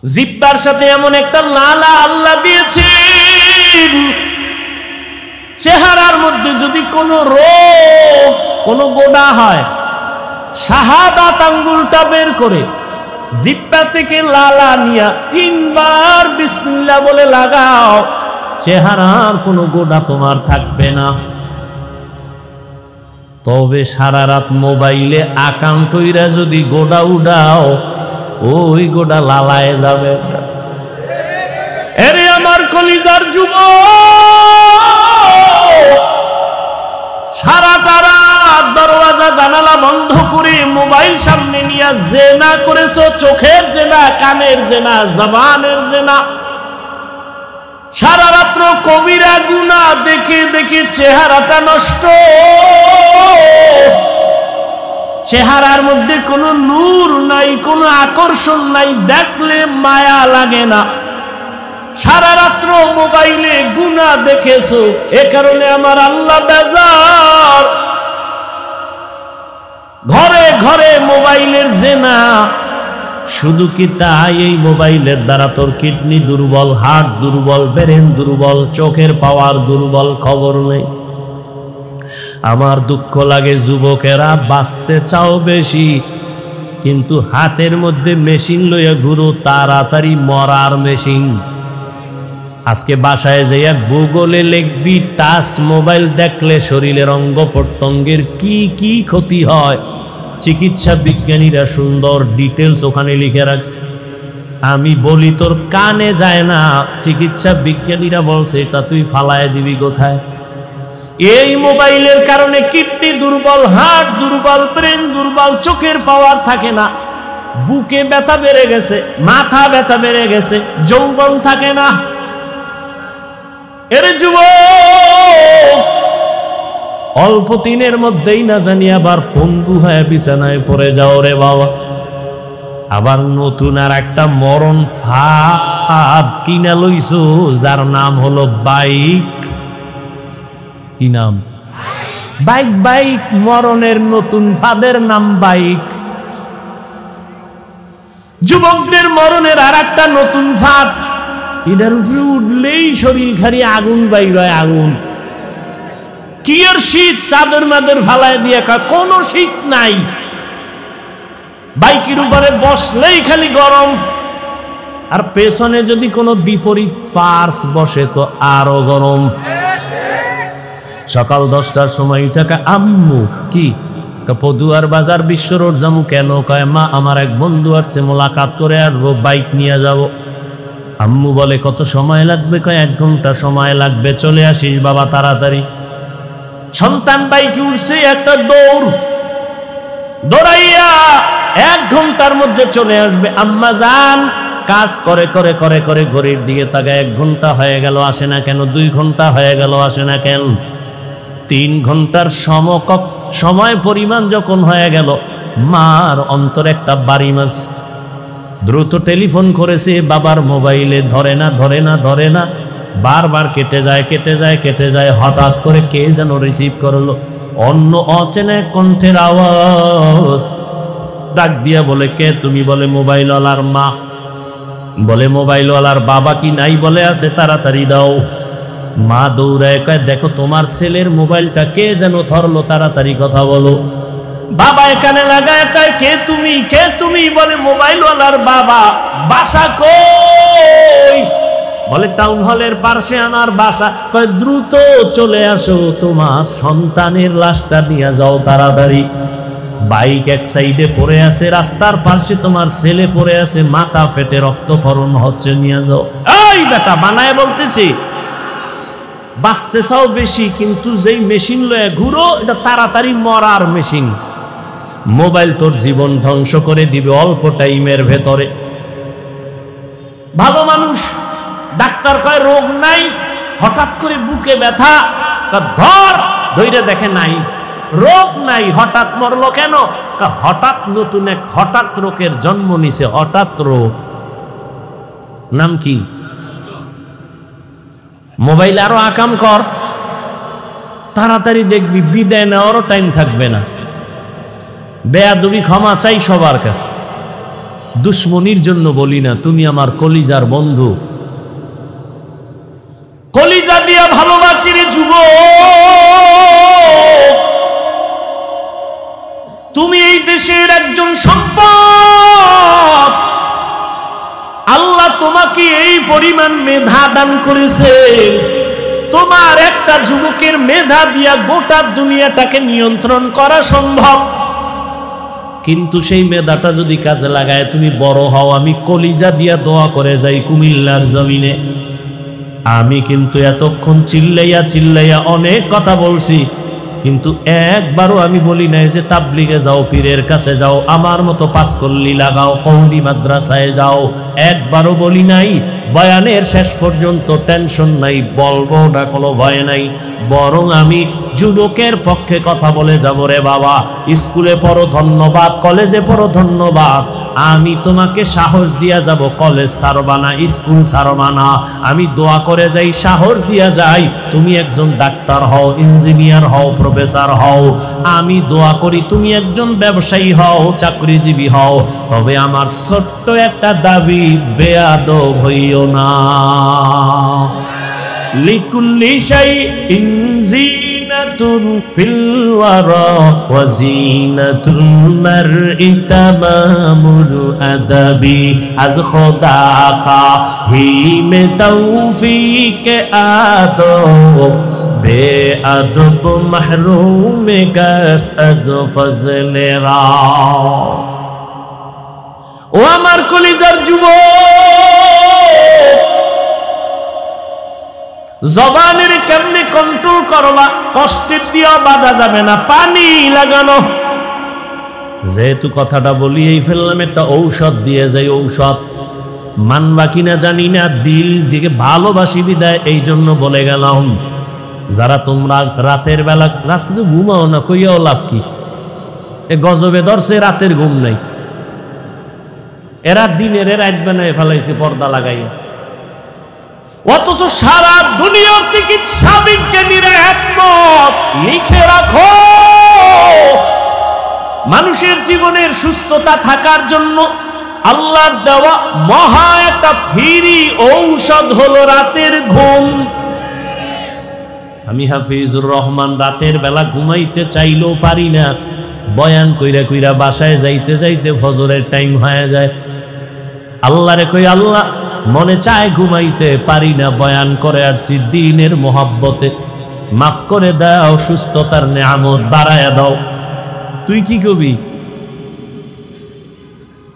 জিব্বার সাথে এমন একটা লালা আল্লাহ দিয়েছেন, চেহারার মধ্যে যদি কোনো রোগ, কোনো গোড়া হয়, শাহাদাত আঙ্গুলটা বের করে জিব্বা থেকে লালা নিয়া 3 বার বিসমিল্লাহ বলে লাগাও, চেহারার কোনো গোড়া তোমার থাকবে না। তবে সারা রাত মোবাইলে আকাউন্ট হইরা যদি গোড়া উড়াও, ওই গোড়া লালায় যাবে। এরে আমার কলিজার যুবক, সারাটা রাত দরওয়াজা জানালা বন্ধ করে মোবাইল সামনে নিয়ে জেনা করেছো। চোখের জেনা, কানের জেনা, জবানের জেনা। সারা রাত্র কবিরা গুনাহ দেখে দেখে চেহারাটা নষ্ট। চেহারার মধ্যে কোনো নূর নাই, কোনো আকর্ষণ নাই, দেখলে মায়া লাগে না। সারা রাত্র মোবাইলে গুনাহ দেখেছো, এ কারণে আমার আল্লাহ বেজার। ঘরে ঘরে মোবাইলের জেনা। শুধু কি তাই? এই মোবাইলের দ্বারা তোর কিডনি দুর্বল, হার্ট দুর্বল, ব্রেন দুর্বল, চোখের পাওয়ার দুর্বল, খবর নেই। আমার দুঃখ লাগে, যুবকেরা বাঁচতে চাও বেশি, কিন্তু হাতের মধ্যে মেশিন লইয়া ঘুরো, তাড়াতাড়ি মরার মেশিন। আজকে বাসায় যাইয়া গুগলে লিখবি টাচ মোবাইল দেখলে শরীরের অঙ্গ প্রত্যঙ্গের কি কি ক্ষতি হয়, চিকিৎসা বিজ্ঞানীরা সুন্দর ডিটেলস ওখানে লিখে রাখছে। আমি বলি তোর কানে যায় না, চিকিৎসা বিজ্ঞানীরা বলছে, তা তুই ফালায় দিবি কোথায়? এই মোবাইলের কারণে কিডনি দুর্বল, হার্ট দুর্বল, ব্রেন দুর্বল, চোখের পাওয়ার থাকে না, বুকে ব্যথা বেড়ে গেছে, মাথা ব্যথা বেড়ে গেছে, যৌবন থাকে না। এর যুবক অল্প দিনের মধ্যেই না জানি আবার পঙ্গু হয়ে বিছানায় পড়ে যাও রে বাবা। আবার নতুন আর একটা মরণ ফাঁদ কিনা লইছো, যার নাম হলো বাইক। কি নাম? বাইক। বাইক মরণের নতুন ফাঁদের নাম বাইক। যুবকদের মরণের আর একটা নতুন ফাঁদ, এটার উপরে উঠলেই শরীর খালি আগুন বাইর হয়, আগুন। কি আর শীত? চাদর মাদর ফালায় দিয়ে কোনো শীত নাই। বাইকের উপরে বসলেই খালি গরম, আর পেছনে যদি কোনো বিপরীত পার্স বসে তো আরো গরম। সকাল 10টার সময় থাকা আম্মু, কি পদুয়ার বাজার বিশ্ব রোড যাবো। কেন? কয় মা আমার এক বন্ধু আসছে, মোলাকাত করে আর বাইক নিয়ে যাব। আম্মু বলে কত সময় লাগবে? কয় 1 ঘন্টা সময় লাগবে। চলে আসিস বাবা তাড়াতাড়ি। সন্তান বাইকে উঠছে, একটা দৌড়, দৌড়াইয়া 1 ঘন্টার মধ্যে চলে আসবে। আম্মা যান কাজ করে করে করে করে ঘড়ির দিকে তাকায়, 1 ঘন্টা হয়ে গেল আসে না কেন? 2 ঘন্টা হয়ে গেল আসে না কেন? 3 ঘন্টার সময় পরিমাণ যখন হয়ে গেল, মার অন্তরে একটা বাড়ি মারছে। দ্রুত টেলিফোন করেছে, বাবার মোবাইলে ধরে না ধরে না ধরে না, বারবার কেটে যায় কেটে যায় কেটে যায়। হঠাৎ করে কে যেন রিসিভ করলো, অন্য অচেনা কণ্ঠের আওয়াজ। ডাক দিয়া বলে কে তুমি? বলে মোবাইলওয়ালার মা। বলে মোবাইলওয়ালার বাবা কি নাই? বলে আছে, তাড়াতাড়ি দাও। মা দৌড়ায় কয় দেখো তোমার ছেলের মোবাইলটা কে যেন ধরলো, তাড়াতাড়ি কথা বলো। বাবা এখানে লাগায় কয় কে তুমি, কে তুমি? বলে মোবাইলওয়ালার বাবা। বাসা কই? বলে টাউন হলের পাশে আমার বাসা। কয় দ্রুত চলে আসো, তোমার সন্তানের লাশটা নিয়ে যাও তাড়াতাড়ি। বাইক এক সাইডে পড়ে আছে, রাস্তার পাশে তোমার ছেলে পড়ে আছে, মাথা ফেটে রক্তক্ষরণ হচ্ছে, নিয়ে যাও। এই বেটা, বানায় বলতেছি, বাঁচতে চাও বেশি, কিন্তু যেই মেশিন লয়ে ঘুরো এটা তাড়াতাড়ি মরার মেশিন। মোবাইল তোর জীবন ধ্বংস করে দিবে অল্প টাইমের ভেতরে। ভালো মানুষ, ডাক্তার কয় রোগ নাই, হঠাৎ করে বুকে ব্যথা, ধরে দেখে নাই, রোগ নাই, হঠাৎ মরলো কেন? হঠাৎ নতুন এক হঠাৎ রোগের জন্ম নিছে। হঠাৎ রোগ নাম কি? মোবাইল আরো আকাম কর, তাড়াতাড়ি দেখবি বিদায় নেওয়ারও টাইম থাকবে না। বেয়াদবি ক্ষমা চাই সবার কাছে, দুশ্মনির জন্য বলি না, তুমি আমার কলিজার বন্ধু, কলিজা দিয়া ভালোবাসি রে যুবক। তুমি এই দেশের একজন সম্পদ। আল্লাহ তোমাকে এই পরিমাণ মেধা দান করেছে, তোমার একটা যুবকের মেধা দিয়া গোটা দুনিয়াটাকে নিয়ন্ত্রণ করা সম্ভব। কিন্তু সেই মেধাটা যদি কাজে লাগায় তুমি বড় হও, আমি কলিজা দিয়া দোয়া করে যাই কুমিল্লার জমিনে। আমি কিন্তু এতক্ষণ চিল্লাইয়া চিল্লাইয়া অনেক কথা বলছি, কিন্তু একবারও আমি বলি নাই যে তাবলিগে যাও, পীরের কাছে যাও, আমার মতো পাঁচকল্লি লাগাও, কওমি মাদ্রাসায় যাও, একবারও বলি নাই। বয়ানের শেষ পর্যন্ত টেনশন নাই, বলবো না, কোনো ভয় নাই। বরং আমি যুবকের পক্ষে কথা বলে যাব। রে বাবা, স্কুলে পড়ো ধন্যবাদ, কলেজে পড়ো ধন্যবাদ, আমি তোমাকে সাহস দিয়া যাব, কলেজ ছাড়বা না, স্কুল ছাড়বা না। আমি দোয়া করে যাই, সাহস দিয়া যাই, তুমি একজন ডাক্তার হও, ইঞ্জিনিয়ার হও, প্রফেসর হও। আমি দোয়া করি তুমি একজন ব্যবসায়ী হও, চাকরিজীবী হও। তবে আমার ছোট্ট একটা দাবি, বেয়াদব হইও না। লিকুল্লি শাইইন জিনাতুন ফিল ওয়ারা ওয়া জিনাতুল মারই তামামুল আদাবি। আজ খোদা কা হি মে তৌফিক আদব, বেআদব মাহরুম গশত আজ ফজলে রা। ও আমার কলিজার যুবক, জবানের কেমনে কন্ট্রোল করবা, কষ্টের দিয়া বাধা যাবে না, পানি লাগানো। যেহেতু কথাটা বলিয়েই ফেললাম, একটা ঔষধ দিয়ে যাই। ঔষধ মানবা কিনা জানি না, দিল দিকে ভালোবাসি বিদায় এই জন্য বলে গেলাম। যারা তোমরা রাতের বেলা, রাতে তো ঘুমাও না, কইয়াও লাভ কি? এ গজবে ধরছে, রাতের ঘুম নাই। এরা দিনের রাত বানায় ফেলাইছে পর্দা লাগাইয়া, অথচ সারা দুনিয়ার চিকিৎসা বিজ্ঞানীরা একমত। লিখে রাখো, মানুষের জীবনের সুস্থতা থাকার জন্য আল্লাহর দেওয়া মহা একটা ফ্রি ঔষধ হলো রাতের ঘুম। আমি হাফিজুর রহমান রাতের বেলা ঘুমাইতে চাইলেও পারি না। বয়ান কইরা কইরা বাসায় যাইতে যাইতে ফজরের টাইম হয়ে যায়। আল্লাহরে কই, আল্লাহ মনে চায় ঘুমাইতে পারি না, বয়ান করে আসছি দ্বীনের মোহাব্বতে, মাফ করে দাও, সুস্থতার নেয়ামত বাড়ায়া দাও। তুই কি কবি?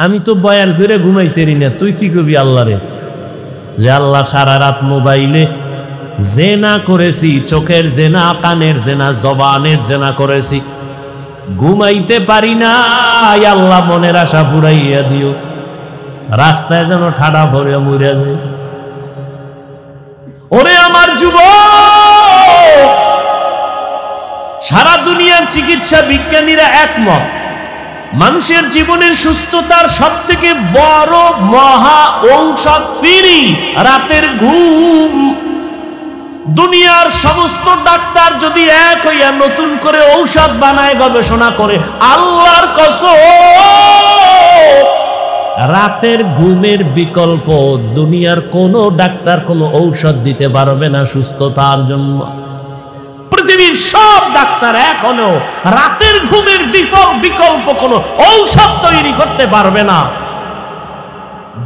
আমি তো বয়ান করে ঘুমাইতেরি না, তুই কি কবি আল্লাহরে? যে আল্লাহ সারা রাত মোবাইলে জেনা করেছি, চোখের জেনা, কানের জেনা, জবানের জেনা করেছি, ঘুমাইতে পারি না। আল্লাহ মনের আশা পুরাইয়া দিও, রাস্তায় যেন ঠাডা ভরে মরে যায়। ওরে আমার যুবক, সারা দুনিয়ার চিকিৎসা বিজ্ঞানীরা একমত, মানুষের জীবনের সুস্থতার সব থেকে বড় মহা ঔষধ ফ্রি রাতের ঘুম। দুনিয়ার সমস্ত ডাক্তার যদি এক হইয়া নতুন করে ঔষধ বানায়, গবেষণা করে, আল্লাহর কসম রাতের ঘুমের বিকল্প দুনিয়ার কোনো ডাক্তার কোনো ঔষধ দিতে পারবে না সুস্থতার জন্য। পৃথিবীর সব ডাক্তার এখনো রাতের ঘুমের বিকল্প কোনো ঔষধ তৈরি করতে পারবে না।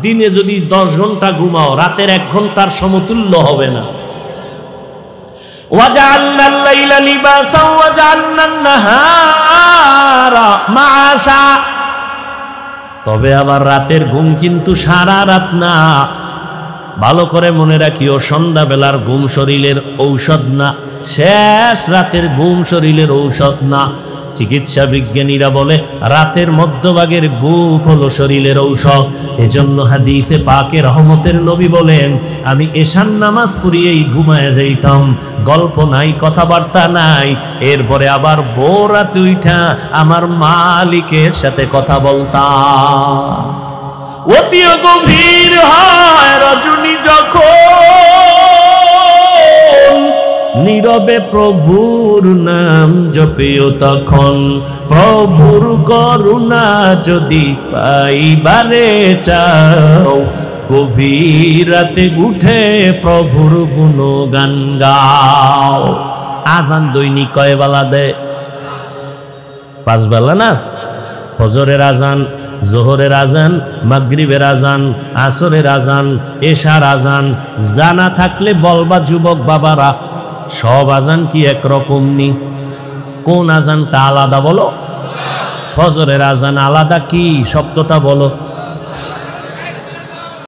দিনে যদি 10 ঘন্টা ঘুমাও, রাতের 1 ঘন্টার সমতুল্য হবে না। وَجَعَلْنَا اللَّيْلَ لِبَاسًا وَجَعَلْنَا النَّهَارَ مَعَاشًا। তবে আবার রাতের ঘুম কিন্তু সারা রাত না। ভালো করে মনে রাখিও, সন্ধ্যাবেলার ঘুম শরীরের ঔষধ না, শেষ রাতের ঘুম শরীরের ঔষধ না। চিকিৎসা বিজ্ঞানীরা বলে রাতের মধ্যভাগের ঘুম হলো শরীরের ঔষধ। এজন্য হাদিসে পাকে রহমতের নবী বলেন, আমি এশার নামাজ পড়িয়েই ঘুমায় যাইতাম, গল্প নাই, কথাবার্তা নাই, এরপরে আবার ভোর রাতে উঠা আমার মালিকের সাথে কথা বলতাম। অতি গভীর হয় রজনী যখন, নীরবে প্রভুর নাম জপেও তখন, প্রভুর করুণা যদি পাইবারে চাও, গভীর রাতে উঠে প্রভুর গুণগান গাও। আজান দৈনিক কয় বেলা দেয়? 5 বেলা না? ফজরের আজান, জোহরের আজান, মাগরিবের আজান, আসরের আজান, এশার আজান। জানা থাকলে বলবা যুবক বাবারা, সব আজান কি একরকম নি? কোন আজানটা আলাদা বলো? ফজরের আজান আলাদা, কি শব্দটা বলো?